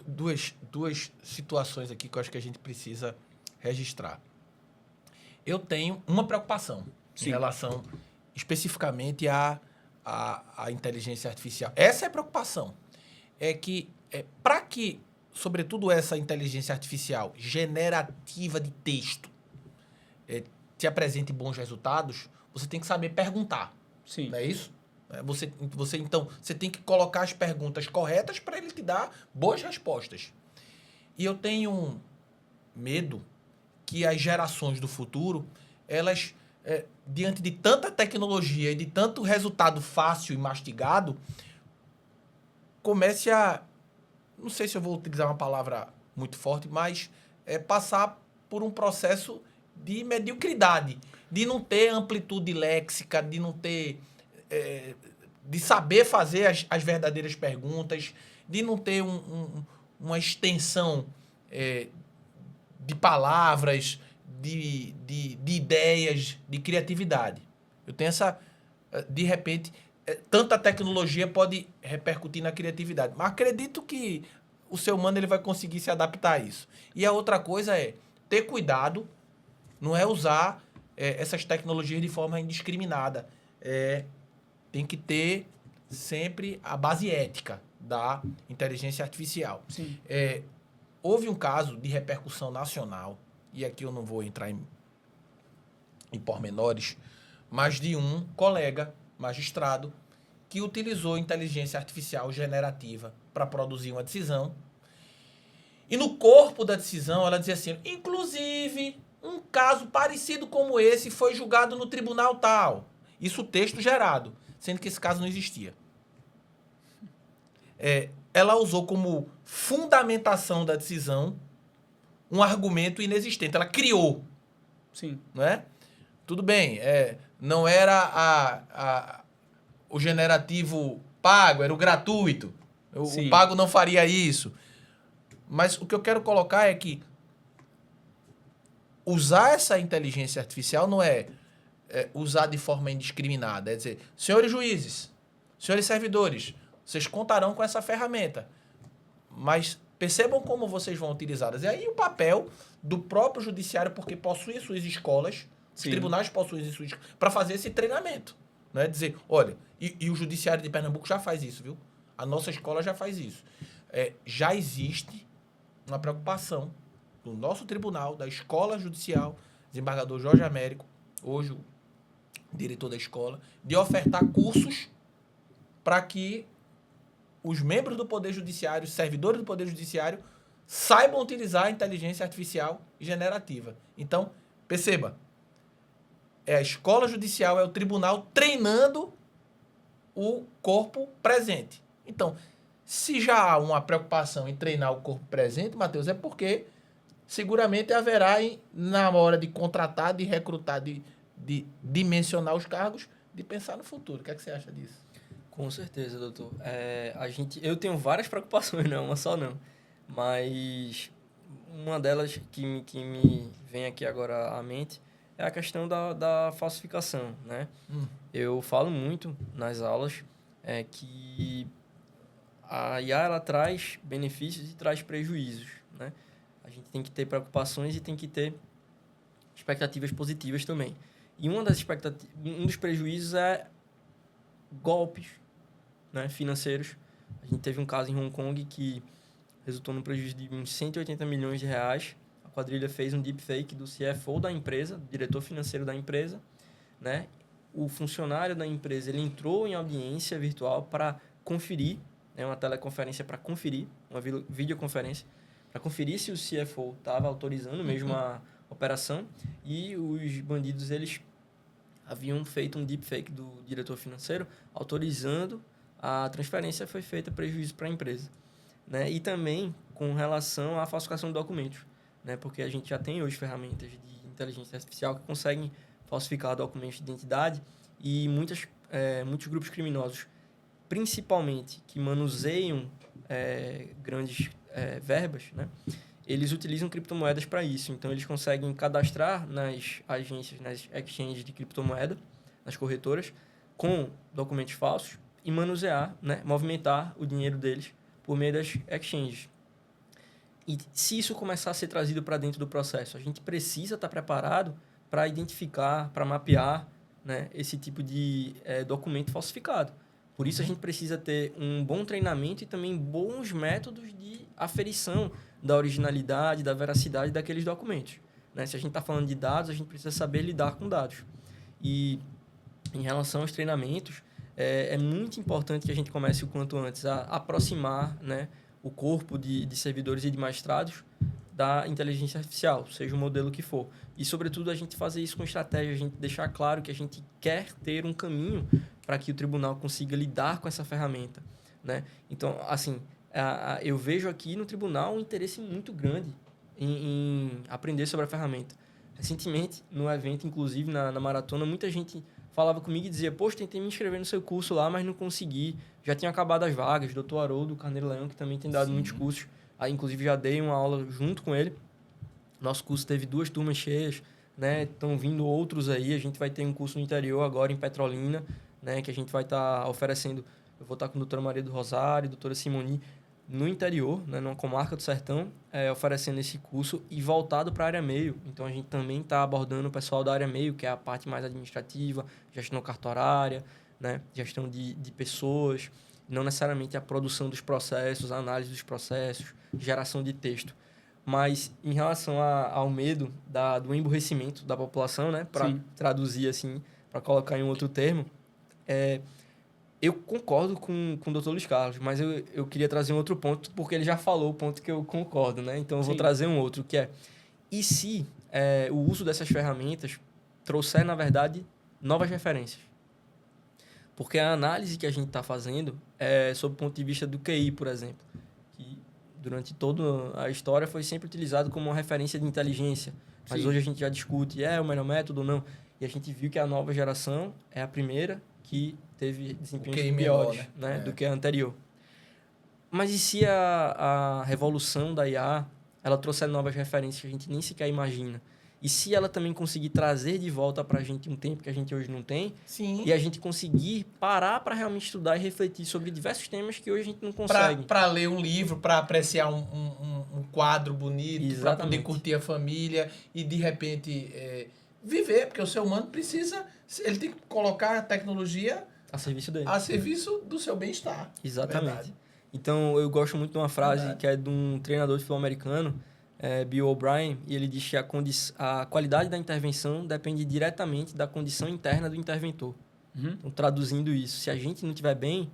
duas situações aqui que eu acho que a gente precisa registrar. Eu tenho uma preocupação em relação especificamente à inteligência artificial. Essa é a preocupação. É que, para que, sobretudo essa inteligência artificial generativa de texto, te apresente bons resultados, você tem que saber perguntar. Sim. Não é isso? Então, você tem que colocar as perguntas corretas para ele te dar boas respostas. E eu tenho medo que as gerações do futuro, elas, diante de tanta tecnologia e de tanto resultado fácil e mastigado, comece a, não sei se eu vou utilizar uma palavra muito forte, mas passar por um processo de mediocridade, de não ter amplitude léxica, de não ter... de saber fazer as verdadeiras perguntas, de não ter uma extensão de palavras, de ideias, de criatividade. Eu tenho essa... De repente, tanta tecnologia pode repercutir na criatividade. Mas acredito que o ser humano ele vai conseguir se adaptar a isso. E a outra coisa é ter cuidado, não é usar essas tecnologias de forma indiscriminada. Tem que ter sempre a base ética da inteligência artificial. Sim. Houve um caso de repercussão nacional, e aqui eu não vou entrar em pormenores, mas de um colega magistrado que utilizou inteligência artificial generativa para produzir uma decisão. E no corpo da decisão ela dizia assim, inclusive, um caso parecido como esse foi julgado no tribunal tal. Isso o texto gerado, sendo que esse caso não existia. Ela usou como fundamentação da decisão um argumento inexistente. Ela criou. Sim. Não é? Tudo bem, não era o generativo pago, era o gratuito. O pago não faria isso. Mas o que eu quero colocar é que usar essa inteligência artificial não é usar de forma indiscriminada. É dizer, senhores juízes, senhores servidores, vocês contarão com essa ferramenta. Mas percebam como vocês vão utilizá-las. E aí o papel do próprio judiciário, porque possui suas escolas, os tribunais possuem suas escolas, para fazer esse treinamento. Né? Dizer, olha, e o judiciário de Pernambuco já faz isso, viu? A nossa escola já faz isso. Já existe uma preocupação do nosso tribunal, da escola judicial, desembargador Jorge Américo, hoje o diretor da escola, de ofertar cursos para que os membros do Poder Judiciário, os servidores do Poder Judiciário, saibam utilizar a inteligência artificial generativa. Então, perceba, a escola judicial, é o tribunal treinando o corpo presente. Então, se já há uma preocupação em treinar o corpo presente, Matheus, é porque seguramente haverá, na hora de contratar, de recrutar, de dimensionar os cargos, de pensar no futuro. O que é que você acha disso? Com certeza, doutor. Eu tenho várias preocupações, não uma só não. Mas uma delas que me vem aqui agora à mente é a questão da falsificação, né? Eu falo muito nas aulas que a IA ela traz benefícios e traz prejuízos, né? A gente tem que ter preocupações e tem que ter expectativas positivas também. E um dos prejuízos é golpes, né, financeiros. A gente teve um caso em Hong Kong que resultou num prejuízo de uns 180 milhões de reais. A quadrilha fez um deepfake do CFO da empresa, do diretor financeiro da empresa, né? O funcionário da empresa ele entrou em audiência virtual para conferir, né, uma teleconferência para conferir, uma videoconferência, para conferir se o CFO estava autorizando mesmo a operação, e os bandidos eles haviam feito um deepfake do diretor financeiro autorizando a transferência, foi feita prejuízo para a empresa, né? E também com relação à falsificação de documentos, né? Porque a gente já tem hoje ferramentas de inteligência artificial que conseguem falsificar documentos de identidade, e muitos grupos criminosos, principalmente que manuseiam grandes verbas, né? Eles utilizam criptomoedas para isso. Então, eles conseguem cadastrar nas agências, nas exchanges de criptomoeda, nas corretoras, com documentos falsos, e manusear, né, movimentar o dinheiro deles por meio das exchanges. E se isso começar a ser trazido para dentro do processo, a gente precisa estar preparado para identificar, para mapear, né, esse tipo de documento falsificado. Por isso a gente precisa ter um bom treinamento e também bons métodos de aferição da originalidade, da veracidade daqueles documentos. Né? Se a gente está falando de dados, a gente precisa saber lidar com dados. E em relação aos treinamentos, é muito importante que a gente comece o quanto antes a aproximar, né, o corpo de servidores e de magistrados da inteligência artificial, seja o modelo que for. E, sobretudo, a gente fazer isso com estratégia, a gente deixar claro que a gente quer ter um caminho para que o tribunal consiga lidar com essa ferramenta. Né? Então, assim, eu vejo aqui no tribunal um interesse muito grande em aprender sobre a ferramenta. Recentemente, no evento, inclusive na maratona, muita gente falava comigo e dizia: poxa, tentei me inscrever no seu curso lá, mas não consegui. Já tinha acabado as vagas. Dr. Haroldo Carneiro Leão, que também tem dado muitos cursos. Aí, inclusive, já dei uma aula junto com ele. Nosso curso teve 2 turmas cheias, né? Estão vindo outros aí. A gente vai ter um curso no interior agora, em Petrolina, né? Que a gente vai estar oferecendo. Eu vou estar com a doutora Maria do Rosário, doutora Simoni, no interior, né? Numa comarca do Sertão, oferecendo esse curso e voltado para a área meio. Então, a gente também está abordando o pessoal da área meio, que é a parte mais administrativa, gestão cartorária, né? Gestão de pessoas, não necessariamente a produção dos processos, a análise dos processos, geração de texto. Mas, em relação ao medo do emburrecimento da população, né? Para traduzir assim, para colocar em um outro termo, eu concordo com o Dr. Luiz Carlos, mas eu queria trazer um outro ponto, porque ele já falou o ponto que eu concordo, né? Então, eu vou trazer um outro, que é: e se o uso dessas ferramentas trouxer, na verdade, novas referências? Porque a análise que a gente está fazendo é sob o ponto de vista do QI, por exemplo, que durante toda a história foi sempre utilizado como uma referência de inteligência. Mas hoje a gente já discute, o melhor método ou não. E a gente viu que a nova geração é a primeira que teve desempenhos piores, né, do que a anterior. Mas e se a revolução da IA ela trouxer novas referências que a gente nem sequer imagina? E se ela também conseguir trazer de volta para a gente um tempo que a gente hoje não tem, e a gente conseguir parar para realmente estudar e refletir sobre diversos temas que hoje a gente não consegue. Para ler um livro, para apreciar um quadro bonito, para poder curtir a família e, de repente, viver, porque o ser humano precisa, ele tem que colocar a tecnologia a serviço dele. A serviço do seu bem-estar. Exatamente. Verdade. Então, eu gosto muito de uma frase que é de um treinador de futebol americano, Bill O'Brien, e ele diz que a qualidade da intervenção depende diretamente da condição interna do interventor. Então, traduzindo isso, se a gente não estiver bem,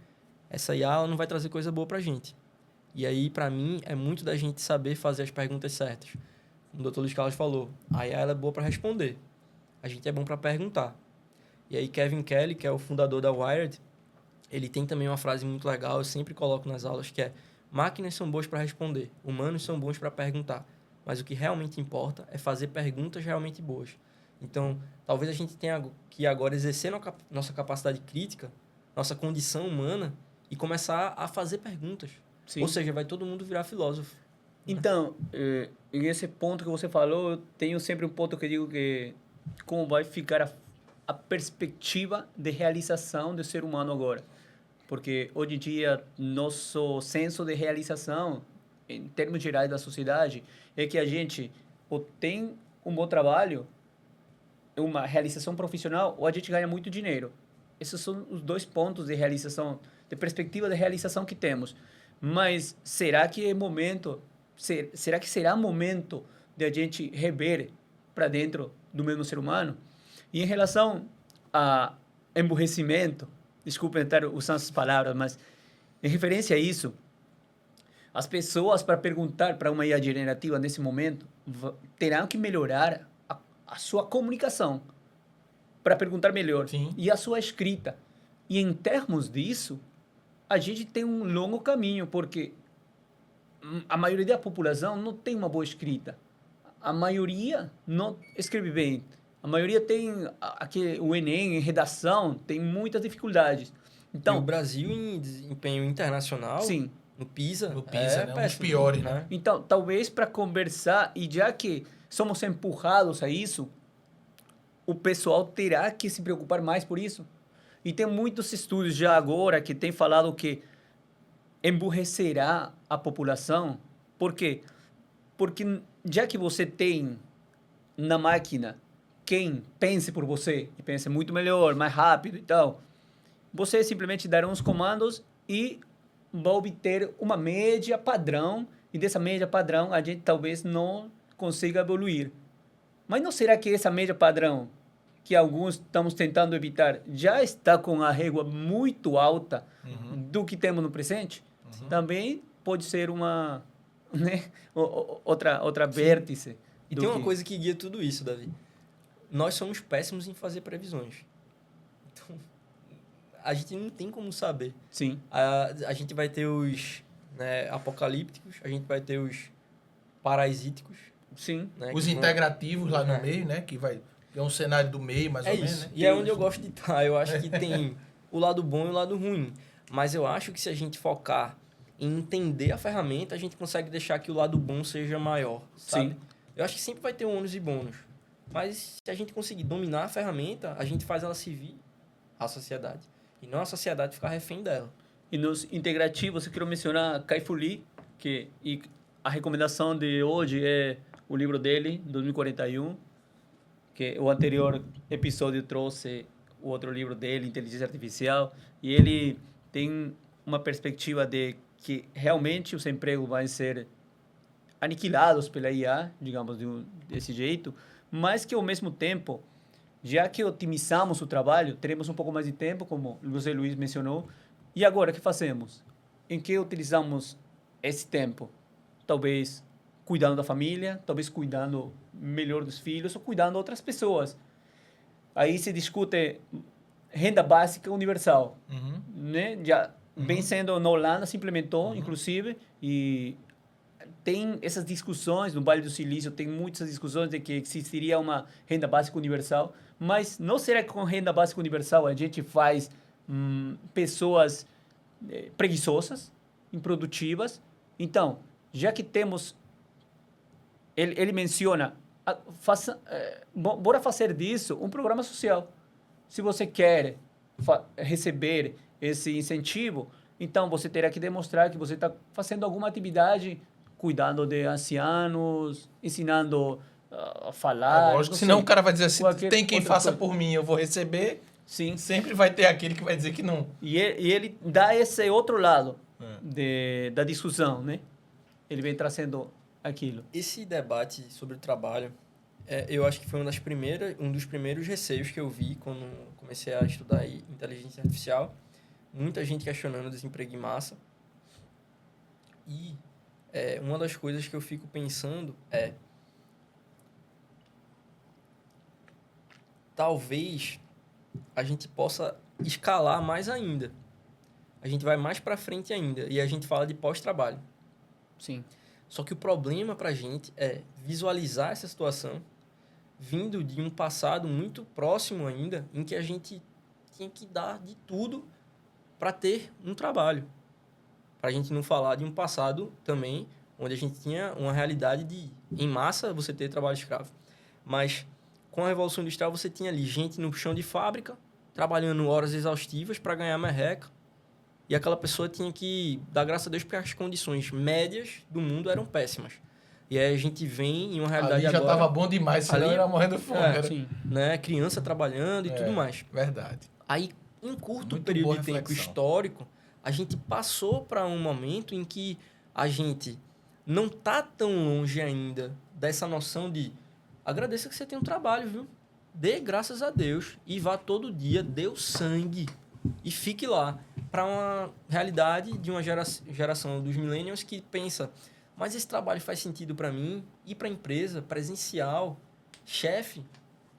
essa IA ela não vai trazer coisa boa para a gente. E aí, para mim, é muito da gente saber fazer as perguntas certas. Como o Dr. Luiz Carlos falou, a IA ela é boa para responder. A gente é bom para perguntar. E aí, Kevin Kelly, que é o fundador da Wired, ele tem também uma frase muito legal, eu sempre coloco nas aulas, que é: máquinas são boas para responder, humanos são bons para perguntar. Mas o que realmente importa é fazer perguntas realmente boas. Então, talvez a gente tenha que agora exercer nossa capacidade crítica, nossa condição humana, e começar a fazer perguntas. Ou seja, vai todo mundo virar filósofo. Então, esse ponto que você falou, eu tenho sempre um ponto que digo que como vai ficar a perspectiva de realização do ser humano agora. Porque hoje em dia, nosso senso de realização, em termos gerais da sociedade, é que a gente ou tem um bom trabalho, uma realização profissional, ou a gente ganha muito dinheiro. Esses são os 2 pontos de realização, de perspectiva de realização que temos. Mas será que é momento, será que será momento de a gente rever para dentro do mesmo ser humano? E em relação a emburrecimento, desculpe estar usando essas palavras, mas em referência a isso, as pessoas, para perguntar para uma IA generativa nesse momento, terão que melhorar a sua comunicação para perguntar melhor. E a sua escrita. E em termos disso, a gente tem um longo caminho, porque a maioria da população não tem uma boa escrita. A maioria não escreve bem. A maioria tem o Enem em redação, tem muitas dificuldades. Então, e o Brasil em desempenho internacional, no PISA, né? Um dos piores, né? Então, talvez para conversar, e já que somos empurrados a isso, o pessoal terá que se preocupar mais por isso. E tem muitos estudos já agora que têm falado que emburrecerá a população. Por quê? Porque já que você tem na máquina quem pense por você, e pense muito melhor, mais rápido e tal, você simplesmente dará uns comandos e vai obter uma média padrão, e dessa média padrão a gente talvez não consiga evoluir. Mas não será que essa média padrão, que alguns estamos tentando evitar, já está com a régua muito alta do que temos no presente? Também pode ser uma, né, outra vértice. E tem uma coisa que guia tudo isso, Davi. Nós somos péssimos em fazer previsões. Então, a gente não tem como saber. Sim. A gente vai ter os, né, apocalípticos, a gente vai ter os parasíticos. Sim. Né, Os integrativos lá no meio, né? Que é um cenário do meio, mais ou menos, isso. né? E é onde eu gosto de estar. Eu acho que tem o lado bom e o lado ruim. Mas eu acho que se a gente focar em entender a ferramenta, a gente consegue deixar que o lado bom seja maior, sabe? Sim. Eu acho que sempre vai ter ônus e bônus. Mas se a gente conseguir dominar a ferramenta, a gente faz ela servir à sociedade. E não a sociedade ficar refém dela. E nos integrativos, eu quero mencionar Kai-Fu Lee, e a recomendação de hoje é o livro dele, 2041, que o anterior episódio trouxe o outro livro dele, Inteligência Artificial, e ele tem uma perspectiva de que realmente os empregos vão ser aniquilados pela IA, digamos desse jeito, mas que ao mesmo tempo, já que otimizamos o trabalho, teremos um pouco mais de tempo, como o José Luiz mencionou, e agora o que fazemos? Em que utilizamos esse tempo? Talvez cuidando da família, talvez cuidando melhor dos filhos ou cuidando de outras pessoas. Aí se discute renda básica universal, né? Já vem sendo na Holanda, se implementou, inclusive, e tem essas discussões, no Vale do Silício tem muitas discussões de que existiria uma renda básica universal, mas não será que com renda básica universal a gente faz pessoas preguiçosas, improdutivas? Então, já que temos... Ele menciona, bora fazer disso um programa social. Se você quer receber esse incentivo, então você terá que demonstrar que você está fazendo alguma atividade cuidando de ancianos, ensinando a falar. Lógico, senão o cara vai dizer assim, tem quem faça coisa por mim, eu vou receber. Sim. Sempre vai ter aquele que vai dizer que não. E ele dá esse outro lado da discussão, né? Ele vem trazendo aquilo. Esse debate sobre o trabalho, eu acho que foi um dos primeiros receios que eu vi quando comecei a estudar inteligência artificial. Muita gente questionando o desemprego em massa. E uma das coisas que eu fico pensando é... talvez a gente possa escalar mais ainda. A gente vai mais para frente ainda. E a gente fala de pós-trabalho. Sim. Só que o problema para a gente é visualizar essa situação vindo de um passado muito próximo ainda, em que a gente tinha que dar de tudo para ter um trabalho. Para a gente não falar de um passado também, onde a gente tinha uma realidade de, em massa, você ter trabalho escravo. Mas com a Revolução Industrial, você tinha ali gente no chão de fábrica, trabalhando horas exaustivas para ganhar merreca, e aquela pessoa tinha que dar graças a Deus porque as condições médias do mundo eram péssimas. E aí a gente vem em uma realidade ali já agora... estava bom demais, senão ali, era morrendo de fome. Sim. né? Criança trabalhando e tudo mais. Verdade. Aí, em curto Muito período boa de tempo reflexão. histórico, a gente passou para um momento em que a gente não está tão longe ainda dessa noção de agradeça que você tem um trabalho, viu? Dê graças a Deus e vá todo dia, dê o sangue e fique lá. Para uma realidade de uma geração dos millennials que pensa, mas esse trabalho faz sentido para mim? Ir para a empresa, presencial, chefe?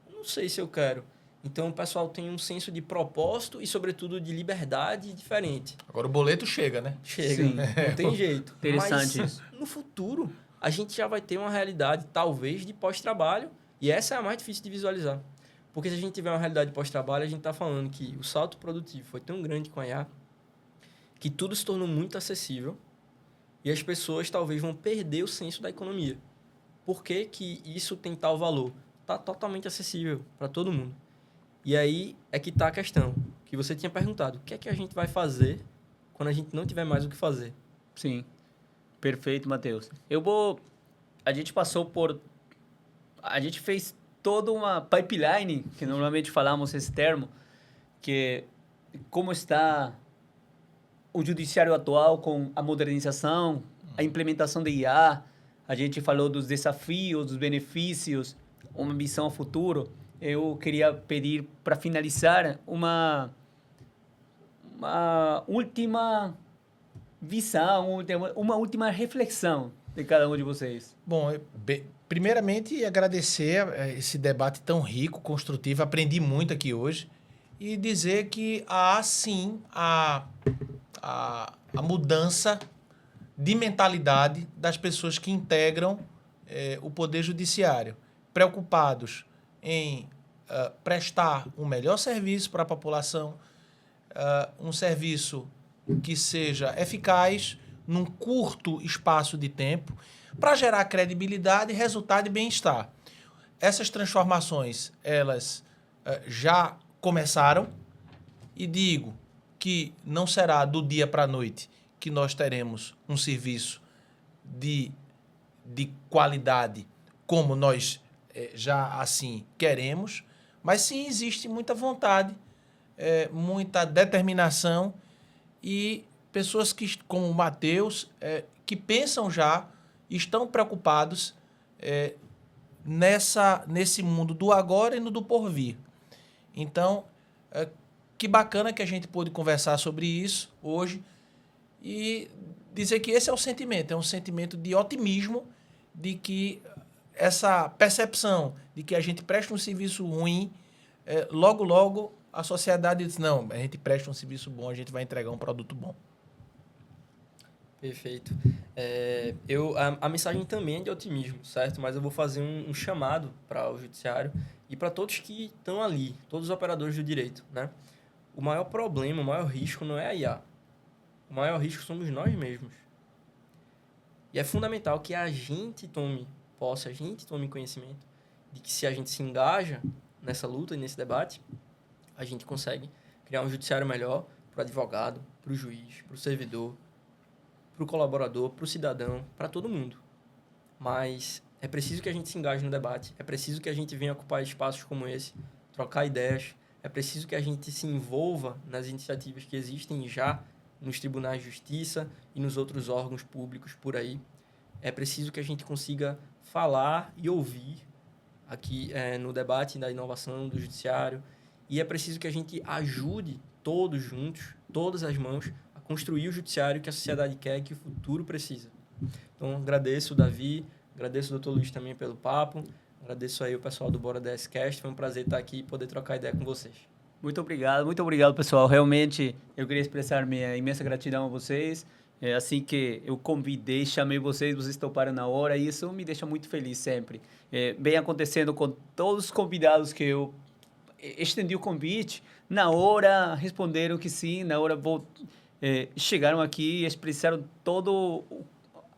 Não sei se eu quero. Então, o pessoal tem um senso de propósito e, sobretudo, de liberdade diferente. Agora o boleto chega, né? Chega, Sim. não tem jeito. Interessante Mas, isso. no futuro, a gente já vai ter uma realidade, talvez, de pós-trabalho, e essa é a mais difícil de visualizar. Porque se a gente tiver uma realidade de pós-trabalho, a gente está falando que o salto produtivo foi tão grande com a IA que tudo se tornou muito acessível e as pessoas talvez vão perder o senso da economia. Por que que isso tem tal valor? Está totalmente acessível para todo mundo. E aí é que está a questão, que você tinha perguntado. O que é que a gente vai fazer quando a gente não tiver mais o que fazer? Sim. Perfeito, Matheus. A gente fez toda uma pipeline, que normalmente falamos esse termo, que como está o judiciário atual com a modernização, a implementação da IA, a gente falou dos desafios, dos benefícios, uma visão ao futuro. Eu queria pedir, para finalizar, uma última visão, uma última reflexão de cada um de vocês. Bom, primeiramente agradecer esse debate tão rico, construtivo. Aprendi muito aqui hoje. E dizer que há, sim, a mudança de mentalidade das pessoas que integram o Poder Judiciário, preocupados em prestar um melhor serviço para a população, um serviço que seja eficaz num curto espaço de tempo, para gerar credibilidade, resultado e bem-estar. Essas transformações, elas já começaram, e digo que não será do dia para a noite que nós teremos um serviço de qualidade como nós já assim queremos, mas sim existe muita vontade, muita determinação e pessoas que, como o Matheus, que pensam já, estão preocupados nesse mundo do agora e no do porvir. Então, que bacana que a gente pôde conversar sobre isso hoje e dizer que esse é um sentimento de otimismo, de que essa percepção de que a gente presta um serviço ruim, logo, logo a sociedade diz, não, a gente presta um serviço bom, a gente vai entregar um produto bom. Perfeito. A mensagem também é de otimismo, certo? Mas eu vou fazer um chamado para o judiciário e para todos que estão ali, todos os operadores do direito, né? O maior problema, o maior risco não é a IA. O maior risco somos nós mesmos. E é fundamental que a gente tome posse, a gente tome conhecimento de que se a gente se engaja nessa luta e nesse debate, a gente consegue criar um judiciário melhor para o advogado, para o juiz, para o servidor, para o colaborador, para o cidadão, para todo mundo. Mas é preciso que a gente se engaje no debate, é preciso que a gente venha ocupar espaços como esse, trocar ideias, é preciso que a gente se envolva nas iniciativas que existem já nos tribunais de justiça e nos outros órgãos públicos por aí. É preciso que a gente consiga falar e ouvir aqui no debate da inovação do judiciário e é preciso que a gente ajude todos juntos, todas as mãos, a construir o judiciário que a sociedade quer e que o futuro precisa. Então, agradeço o Davi, agradeço o Dr. Luiz também pelo papo, agradeço aí o pessoal do Bora DSCast, foi um prazer estar aqui e poder trocar ideia com vocês. Muito obrigado, pessoal. Realmente, eu queria expressar minha imensa gratidão a vocês. Assim que eu convidei, chamei vocês toparam na hora e isso me deixa muito feliz sempre. Vem acontecendo com todos os convidados que eu estendi o convite, na hora responderam que sim, na hora chegaram aqui e expressaram todo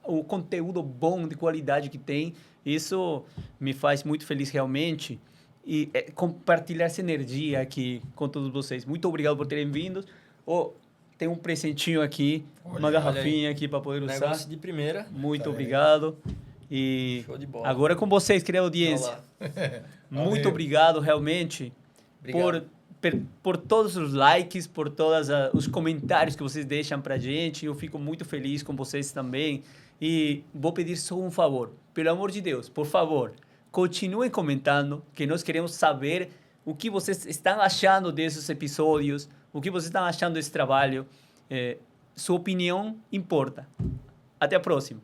o conteúdo bom, de qualidade que tem. Isso me faz muito feliz realmente. E compartilhar essa energia aqui com todos vocês. Muito obrigado por terem vindo. Tem um presentinho aqui, uma garrafinha aqui para poder usar. Negócio de primeira. Muito obrigado. E show de bola. agora é com vocês, querida audiência. Muito obrigado realmente por todos os likes, por todos os comentários que vocês deixam pra gente. Eu fico muito feliz com vocês também. E vou pedir só um favor. Pelo amor de Deus, por favor, continuem comentando, que nós queremos saber o que vocês estão achando desses episódios, o que vocês estão achando desse trabalho. Sua opinião importa. Até a próxima.